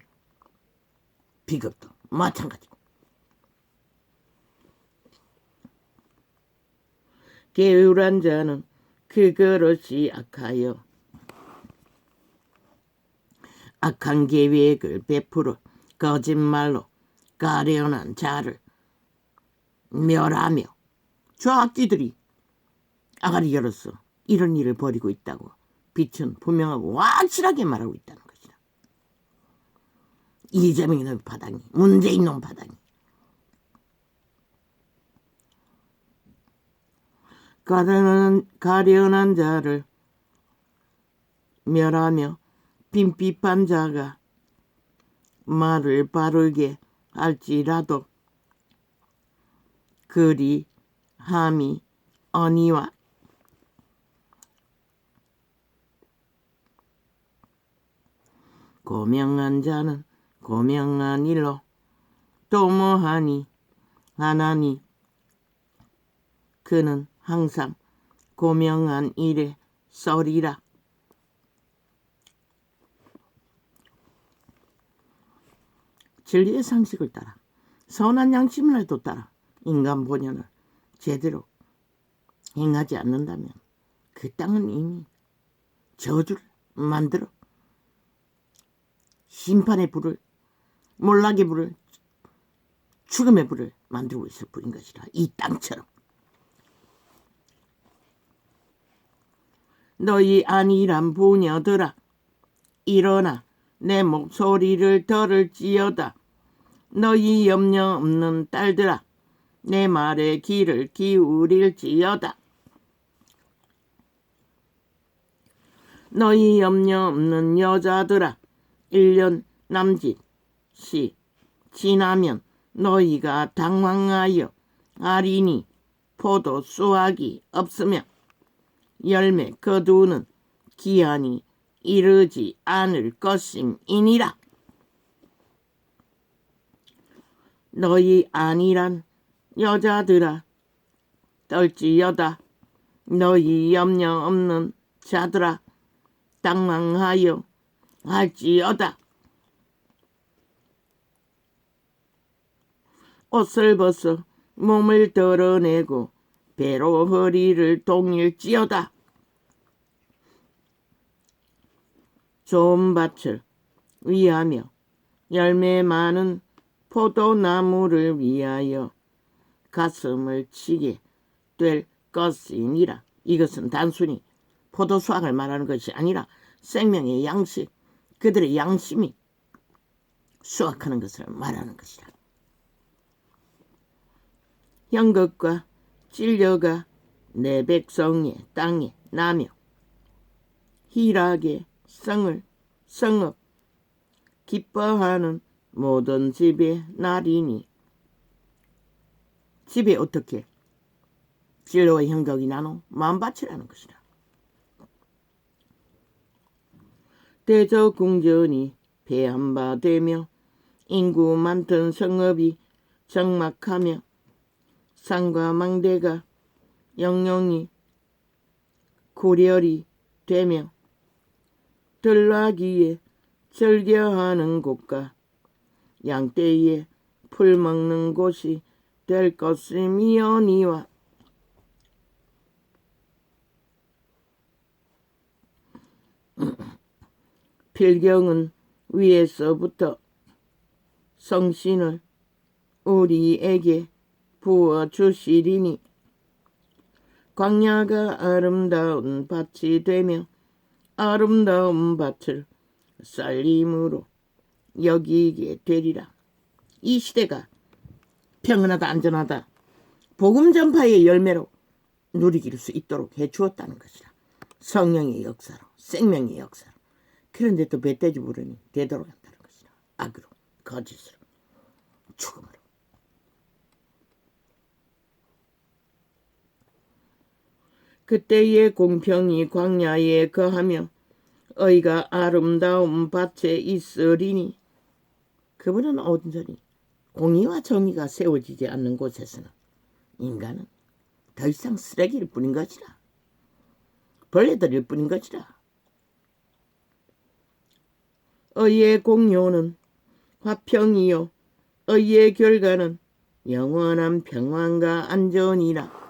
비극도 마찬가지고. 게으른 자는 그 그릇이 악하여 악한 계획을 베풀어 거짓말로 가련한 자를 멸하며 저 악귀들이 아가리 열어서 이런 일을 벌이고 있다고 빛은 분명하고 확실하게 말하고 있다는 것이다. 이재명이 놈 바닥이, 문재인 놈 바닥이. 가련한 자를 멸하며 빈핍한 자가 말을 바르게 할지라도 그리 함이 어니와 고명한 자는 고명한 일로 도모하니 하나니 그는 항상 고명한 일에 썰이라. 진리의 상식을 따라 선한 양심을도 따라 인간 본연을 제대로 행하지 않는다면 그 땅은 이미 저주를 만들어 심판의 불을, 몰락의 불을, 죽음의 불을 만들고 있을 뿐인 것이라. 이 땅처럼. 너희 안일한 부녀들아 일어나 내 목소리를 들을지어다. 너희 염려 없는 딸들아 내 말에 귀를 기울일지어다. 너희 염려 없는 여자들아 1년 남짓이 지나면 너희가 당황하여 아리니 포도 수확이 없으며 열매 거두는 기한이 이르지 않을 것임이니라. 너희 안일한 여자들아 떨지어다. 너희 염려 없는 자들아 당황하여 할지어다. 옷을 벗어 몸을 드러내고 배로 허리를 동일지어다. 좋은 밭을 위하며 열매 많은 포도나무를 위하여 가슴을 치게 될 것이니라. 이것은 단순히 포도 수확을 말하는 것이 아니라 생명의 양식, 그들의 양심이 수확하는 것을 말하는 것이다. 형극과 진려가 내 백성의 땅에 나며 희락의 성읍 기뻐하는 모든 집의 날이니. 집에 어떻게 진려와 형극이 나눠 마음밭이라는 것이다. 대저궁전이 폐한바 되며 인구 많던 성읍이 적막하며 산과 망대가 영영이 구렬이 되며 들나귀에 즐겨하는 곳과 양떼에 풀 먹는 곳이 될 것이미오니와. 필경은 위에서부터 성신을 우리에게 부어주시리니 광야가 아름다운 밭이 되며 아름다운 밭을 쌀림으로 여기게 되리라. 이 시대가 평안하다 안전하다 복음 전파의 열매로 누리길 수 있도록 해주었다는 것이라. 성령의 역사로 생명의 역사로. 그런데 또 멧돼지 부르니 되돌아간다는 것이라. 악으로 거짓으로 죽음으로. 그때의 공평이 광야에 거하며 의가 아름다운 밭에 있으리니 그분은 온전히 공의와 정의가 세워지지 않는 곳에서는 인간은 더 이상 쓰레기일 뿐인 것이라. 벌레들일 뿐인 것이라. 의의 공효는 화평이요 의의 결과는 영원한 평안과 안전이라.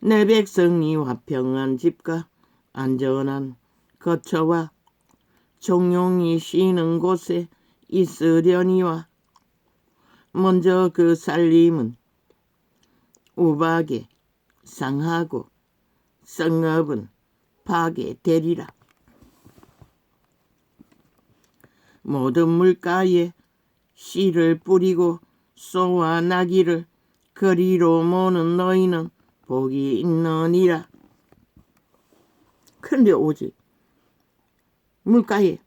내 백성이 화평한 집과 안전한 거처와 종용이 쉬는 곳에 있으려니와 먼저 그 살림은 우박에 상하고 성읍은 파괴되리라. 모든 물가에 씨를 뿌리고 소와 나귀를 거리로 모는 너희는 복이 있느니라. 그런데 오직 물가에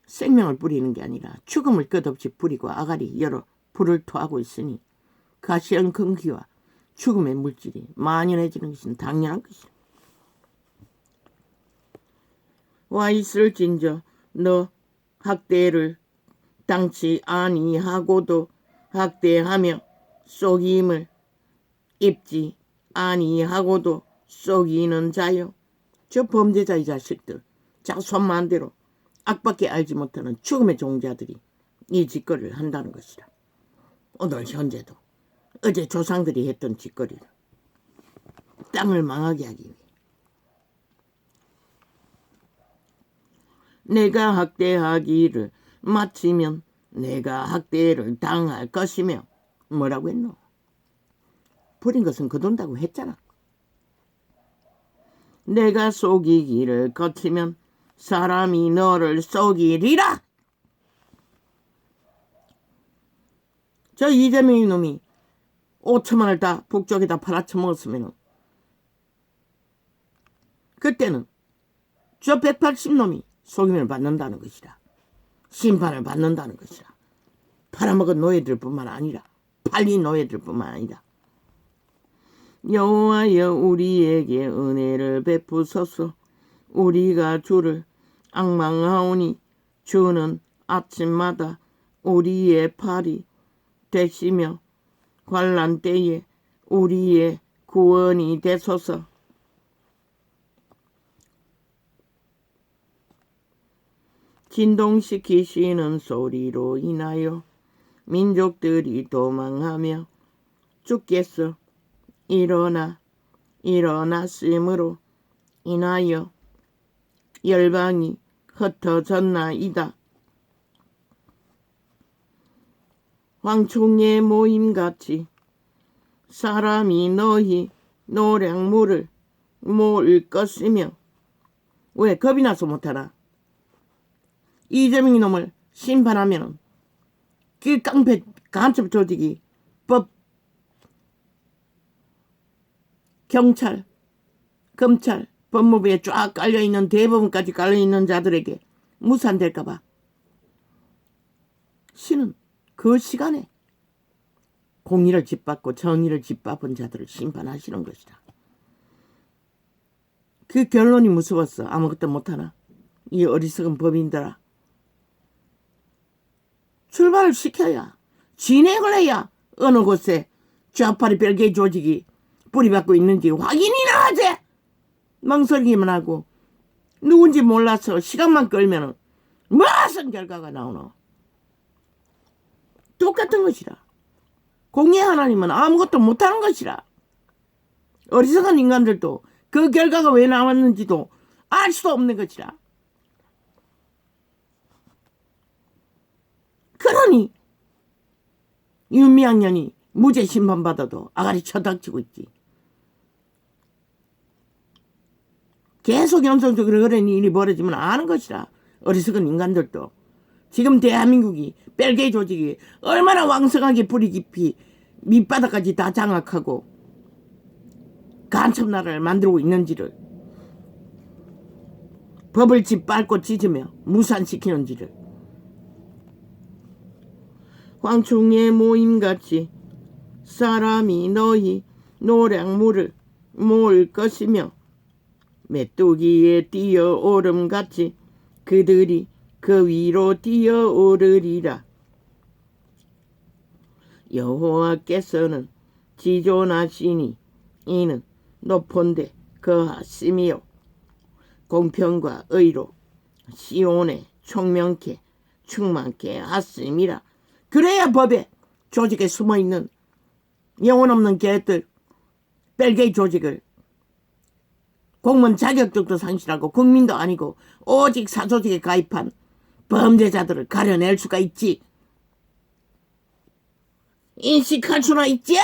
생명을 뿌리는 게 아니라 죽음을 끝없이 뿌리고 아가리 여러 불을 토하고 있으니 가시형 근기와 죽음의 물질이 만연해지는 것은 당연한 것이다. 와 있을진저 너 학대를 당치 아니하고도 학대하며 속임을 입지 아니하고도 속이는 자요. 저 범죄자 이 자식들 자꾸 손만 대로 악밖에 알지 못하는 죽음의 종자들이 이 짓거리를 한다는 것이다. 오늘 현재도 어제 조상들이 했던 짓거리를 땅을 망하게 하기 위해 내가 학대하기를 마치면 내가 학대를 당할 것이며 뭐라고 했노? 버린 것은 거둔다고 했잖아. 내가 속이기를 거치면 사람이 너를 속이리라. 저 이재명이 놈이 5천만 원을 다 북쪽에다 팔아쳐먹었으면 그때는 저 180놈이 속임을 받는다는 것이라. 심판을 받는다는 것이라. 팔아먹은 노예들뿐만 아니라 팔린 노예들뿐만 아니라 여호와여 우리에게 은혜를 베푸소서. 우리가 주를 앙망하오니 주는 아침마다 우리의 팔이 되시며 환난 때에 우리의 구원이 되소서. 진동시키시는 소리로 인하여 민족들이 도망하며 주께서 일어났으므로 인하여 열방이 흩어졌나이다. 황충의 모임같이 사람이 너희 노량물을 모을 것이며. 왜 겁이 나서 못하나? 이재명이 놈을 심판하면 그 깡패 간첩 조직이 법, 경찰, 검찰, 법무부에 쫙 깔려있는 대법원까지 깔려있는 자들에게 무산될까봐 신은 그 시간에 공의를 짓밟고 정의를 짓밟은 자들을 심판하시는 것이다. 그 결론이 무서웠어. 아무것도 못하나? 이 어리석은 법인들아. 출발을 시켜야, 진행을 해야 어느 곳에 좌파리 별개의 조직이 뿌리박고 있는지 확인이나 하지. 망설이기만 하고 누군지 몰라서 시간만 끌면 무슨 결과가 나오노? 똑같은 것이라. 공의 하나님은 아무것도 못하는 것이라. 어리석은 인간들도 그 결과가 왜 나왔는지도 알 수 없는 것이라. 그러니 윤미향년이 무죄 심판받아도 아가리 쳐닥치고 있지. 계속 연속적으로 그런 일이 벌어지면 아는 것이라. 어리석은 인간들도. 지금 대한민국이 벨게이 조직이 얼마나 왕성하게 뿌리 깊이 밑바닥까지 다 장악하고 간첩나라를 만들고 있는지를, 법을 짓밟고 찢으며 무산시키는지를. 황충의 모임같이 사람이 너희 노량물을 모을 것이며 메뚜기에 뛰어오름같이 그들이 그 위로 뛰어오르리라. 여호와께서는 지존하시니 이는 높은데 거하심이요 공평과 의로 시온에 총명케 충만케 하심이라. 그래야 법에 조직에 숨어있는 영혼 없는 개들 벨게이 조직을 공무원 자격증도 상실하고 국민도 아니고 오직 사조직에 가입한 범죄자들을 가려낼 수가 있지. 인식할 수나 있지.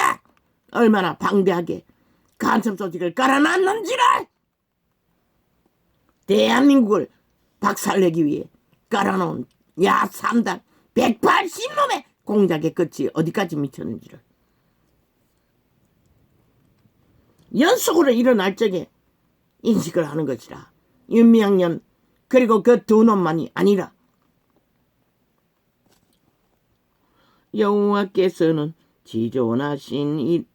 얼마나 방대하게 간첩 조직을 깔아놨는지를. 대한민국을 박살내기 위해 깔아놓은 야 3단 180놈의 공작의 끝이 어디까지 미쳤는지를. 연속으로 일어날 적에 인식을 하는 것이라. 윤미향년 그리고 그 두 놈만이 아니라 여호와께서는 지존하시니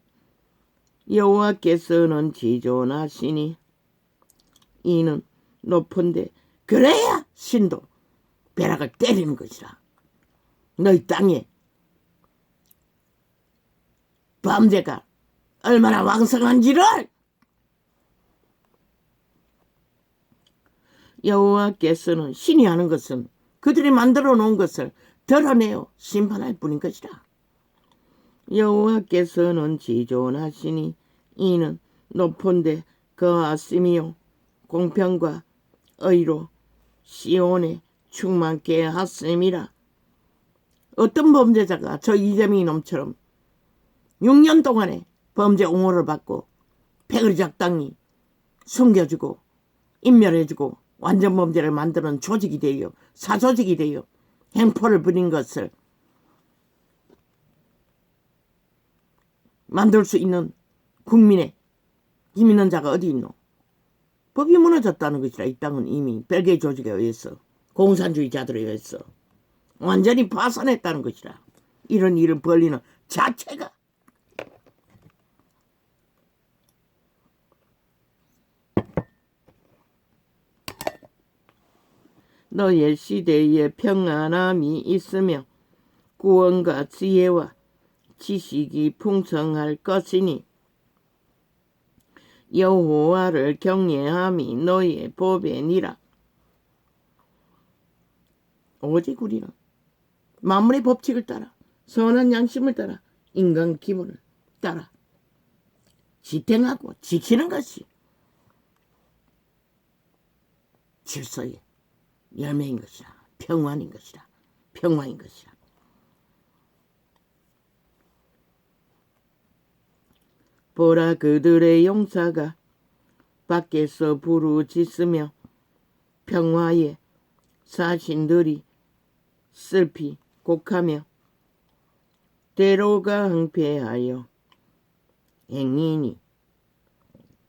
이는 높은데 그래야 신도 벼락을 때리는 것이라. 너희 땅에 범죄가 얼마나 왕성한지를 여호와께서는 신이 하는 것은 그들이 만들어 놓은 것을 드러내어 심판할 뿐인 것이라. 여호와께서는 지존하시니 이는 높은데 거하심이요 공평과 의로 시온에 충만케 하심이라. 어떤 범죄자가 저 이재명이 놈처럼 6년 동안에 범죄 옹호를 받고 패거리 작당이 숨겨주고 인멸해주고 완전 범죄를 만드는 조직이 되어 사조직이 되어 행포를 부린 것을 만들 수 있는 국민의 힘 있는 자가 어디 있노? 법이 무너졌다는 것이라. 이 땅은 이미 벨게이 조직에 의해서 공산주의자들에 의해서 완전히 파산했다는 것이라. 이런 일을 벌리는 자체가 너의 시대에 평안함이 있으며 구원과 지혜와 지식이 풍성할 것이니 여호와를 경외함이 너의 보배니라. 오직 우리는 만물의 법칙을 따라 선한 양심을 따라 인간 기본을 따라 지탱하고 지키는 것이 질서의 열매인 것이라. 평안인 것이라. 평화인 것이라. 보라 그들의 용사가 밖에서 부르짖으며 평화의 사신들이 슬피 곡하며 대로가 흥패하여 행인이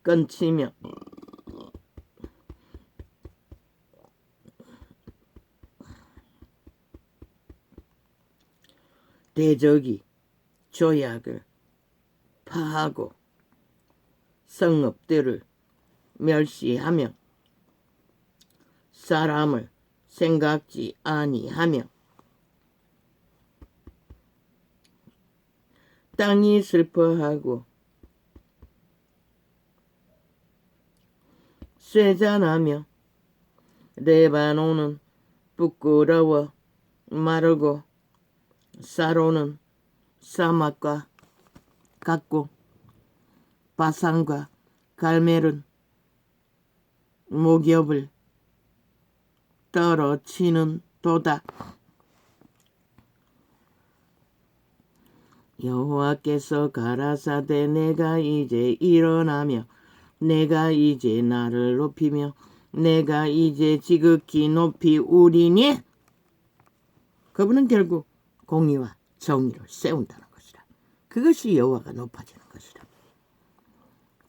끊치며 대적이 조약을 파하고 성읍들을 멸시하며 사람을 생각지 아니하며 땅이 슬퍼하고 쇠잔하며 레바논은 부끄러워 마르고 사로는 사막과 같고 바산과 갈멜은 목엽을 떨어치는 도다. 여호와께서 가라사대 내가 이제 일어나며 내가 이제 나를 높이며 내가 이제 지극히 높이 우리니. 그분은 결국 공의와 정의를 세운다는 것이다. 그것이 여호와가 높아지는 것이다.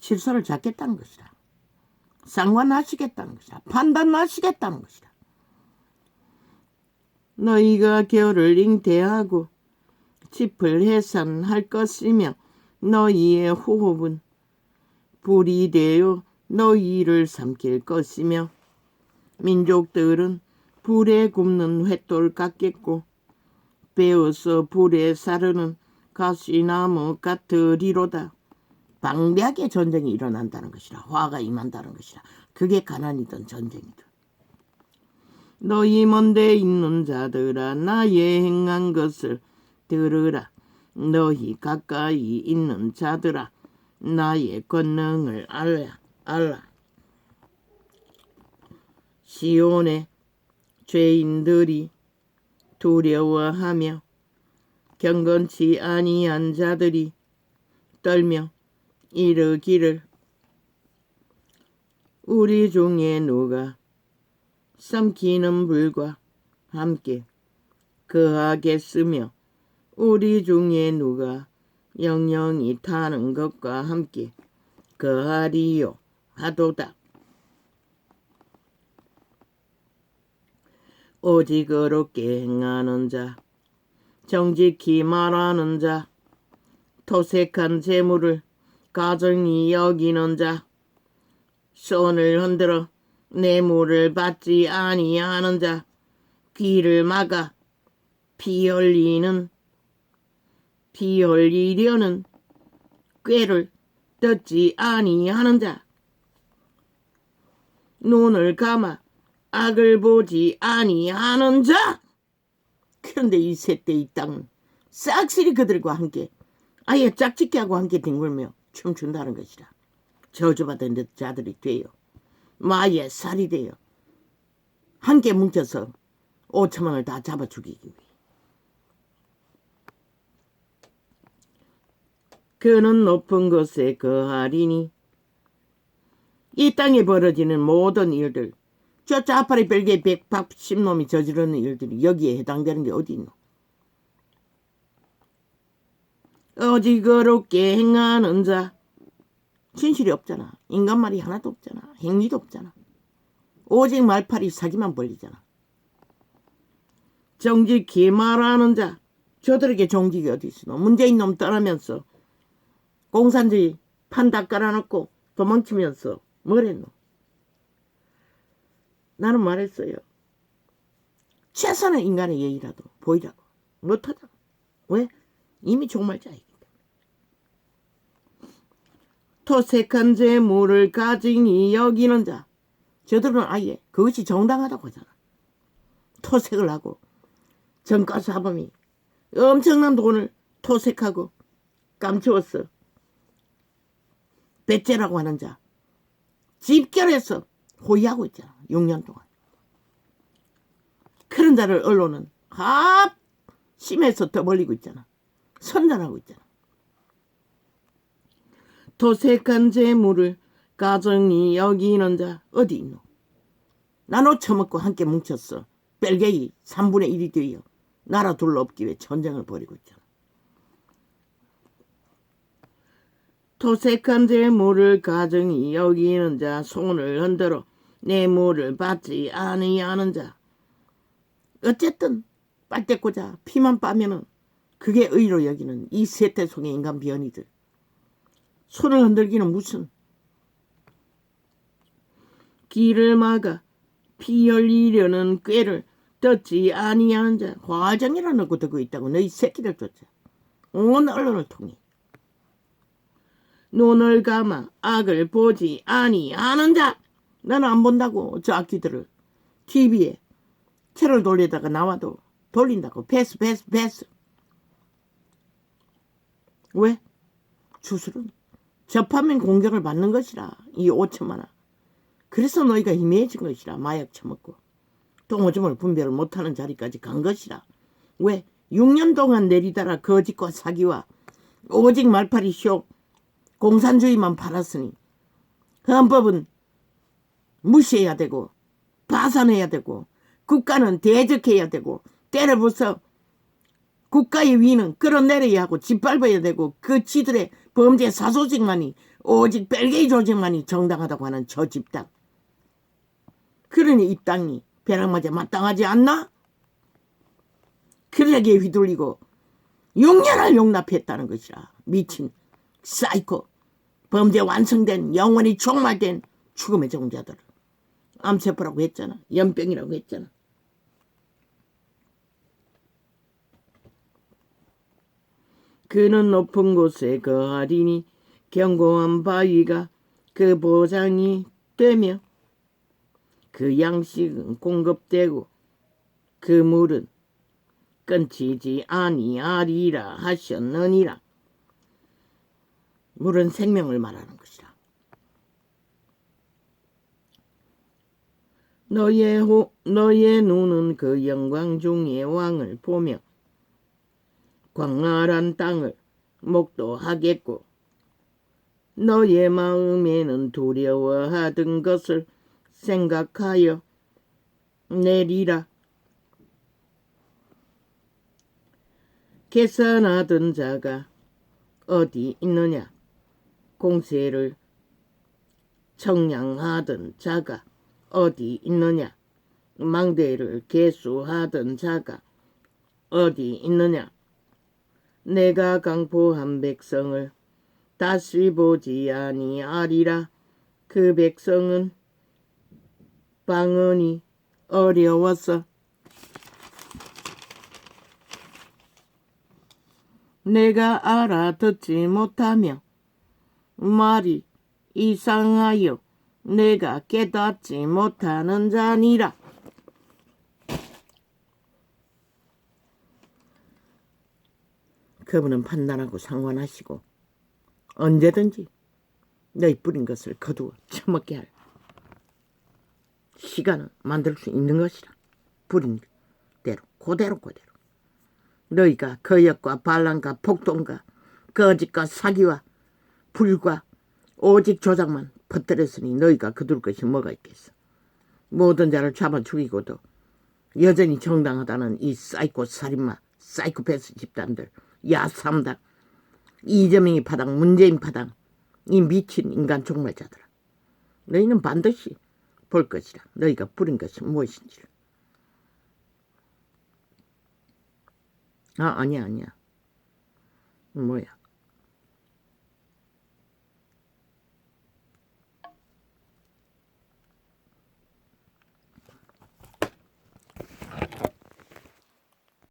질서를 잡겠다는 것이다. 상관하시겠다는 것이다. 판단하시겠다는 것이다. 너희가 겨를 잉태하고 짚을 해산할 것이며 너희의 호흡은 불이 되어 너희를 삼킬 것이며 민족들은 불에 굽는 횃돌 같겠고 베어서 불에 사르는 가시나무 같으리로다. 방대하게 전쟁이 일어난다는 것이라. 화가 임한다는 것이라. 그게 가난이든 전쟁이든. 너희 먼데 있는 자들아 나의 행한 것을 들으라. 너희 가까이 있는 자들아 나의 권능을 알라. 시온의 죄인들이 두려워하며 경건치 아니한 자들이 떨며 이르기를 우리 중에 누가 삼키는 불과 함께 거하겠으며 우리 중에 누가 영영이 타는 것과 함께 거하리요 하도다. 오직 어렵게 행하는 자, 정직히 말하는 자, 토색한 재물을 가정히 여기는 자, 손을 흔들어 뇌물을 받지 아니하는 자, 귀를 막아 피 흘리려는 꾀를 듣지 아니하는 자, 눈을 감아 악을 보지 아니하는 자. 그런데 이 셋대 이 땅은 싹쓸이 그들과 함께 아예 짝짓기하고 함께 뒹굴며 춤춘다는 것이라. 저주받은 자들이 되어 마의 살이 되어 함께 뭉쳐서 5천만을 다 잡아 죽이기 위해. 그는 높은 곳에 거하리니. 이 땅에 벌어지는 모든 일들, 저 짜파리 별개 180놈이 저지르는 일들이 여기에 해당되는 게 어디 있노? 오직 어렵게 행하는 자. 진실이 없잖아. 인간말이 하나도 없잖아. 행위도 없잖아. 오직 말팔이 사기만 벌리잖아. 정직히 말하는 자. 저들에게 정직이 어디 있어? 문재인 놈 떠나면서 공산주의 판 다 깔아놓고 도망치면서 뭘 했노? 나는 말했어요. 최선의 인간의 예의라도 보이라고. 못하다. 왜? 이미 종말자이기 때문에. 토색한 재물을 가증히 여기는 자. 저들은 아예 그것이 정당하다고 하잖아. 토색을 하고 전과사범이 엄청난 돈을 토색하고 감추었어. 배째라고 하는 자. 집결해서 호위하고 있잖아. 6년 동안. 그런 자를 언론은 심해서 떠벌리고 있잖아. 선전하고 있잖아. 도색한 재물을 가정히 여기는 자 어디 있노? 나눠 처먹고 함께 뭉쳤어. 벨게이 3분의 1이 되어 나라 둘러엎기 위해 전쟁을 벌이고 있잖아. 토색한 재물을 가정히 여기는 자, 손을 흔들어 뇌물을 받지 아니하는 자. 어쨌든 빨대 꽂아 피만 빠면은 그게 의로 여기는 이 세대 속의 인간 비연이들. 손을 흔들기는 무슨. 귀를 막아 피 흘리려는 꾀를 듣지 아니하는 자. 화정이라는 거 듣고 있다고 너희 새끼들 쫓아. 온 언론을 통해. 눈을 감아 악을 보지 아니하는 자. 나는 안 본다고 저 악기들을. TV에 채널 돌리다가 나와도 돌린다고. 패스. 왜? 주술은 접하면 공격을 받는 것이라. 이 5천만 원. 그래서 너희가 희미해진 것이라. 마약 처먹고 똥오줌을 분별을 못하는 자리까지 간 것이라. 왜? 6년 동안 내리다라 거짓과 사기와 오직 말팔이 쇼 공산주의만 팔았으니 헌법은 무시해야 되고 파산해야 되고 국가는 대적해야 되고 때려부숴 국가의 위는 끌어내려야 하고 짓밟아야 되고 그 지들의 범죄 사조직만이 오직 벨게이 조직만이 정당하다고 하는 저 집단. 그러니 이 땅이 벼락맞아 마땅하지 않나? 그러기에 휘둘리고 6년을 용납했다는 것이라. 미친 사이코 범죄 완성된 영원히 종말된 죽음의 종자들. 암세포라고 했잖아. 연병이라고 했잖아. 그는 높은 곳에 거하리니 견고한 바위가 그 보장이 되며 그 양식은 공급되고 그 물은 끊지지 아니하리라 하셨느니라. 물은 생명을 말하는 것이라. 너의 눈은 그 영광 중의 왕을 보며 광활한 땅을 목도하겠고 너의 마음에는 두려워하던 것을 생각하여 내리라. 계산하던 자가 어디 있느냐? 공세를 청량하던 자가 어디 있느냐? 망대를 계수하던 자가 어디 있느냐? 내가 강포한 백성을 다시 보지 아니하리라. 그 백성은 방언이 어려워서 내가 알아듣지 못하며 말이 이상하여 내가 깨닫지 못하는 자니라. 그분은 판단하고 상관하시고 언제든지 너희 뿌린 것을 거두어 처먹게 할 시간을 만들 수 있는 것이라. 뿌린 대로 그대로 너희가 거역과 반란과 폭동과 거짓과 사기와 불과 오직 조작만 퍼뜨렸으니 너희가 거둘 것이 뭐가 있겠어. 모든 자를 잡아 죽이고도 여전히 정당하다는 이 사이코 살인마 사이코패스 집단들, 야삼당, 이재명이 파당, 문재인 파당, 이 미친 인간 종말자들아. 너희는 반드시 볼 것이라. 너희가 뿌린 것이 무엇인지를. 아니야. 뭐야.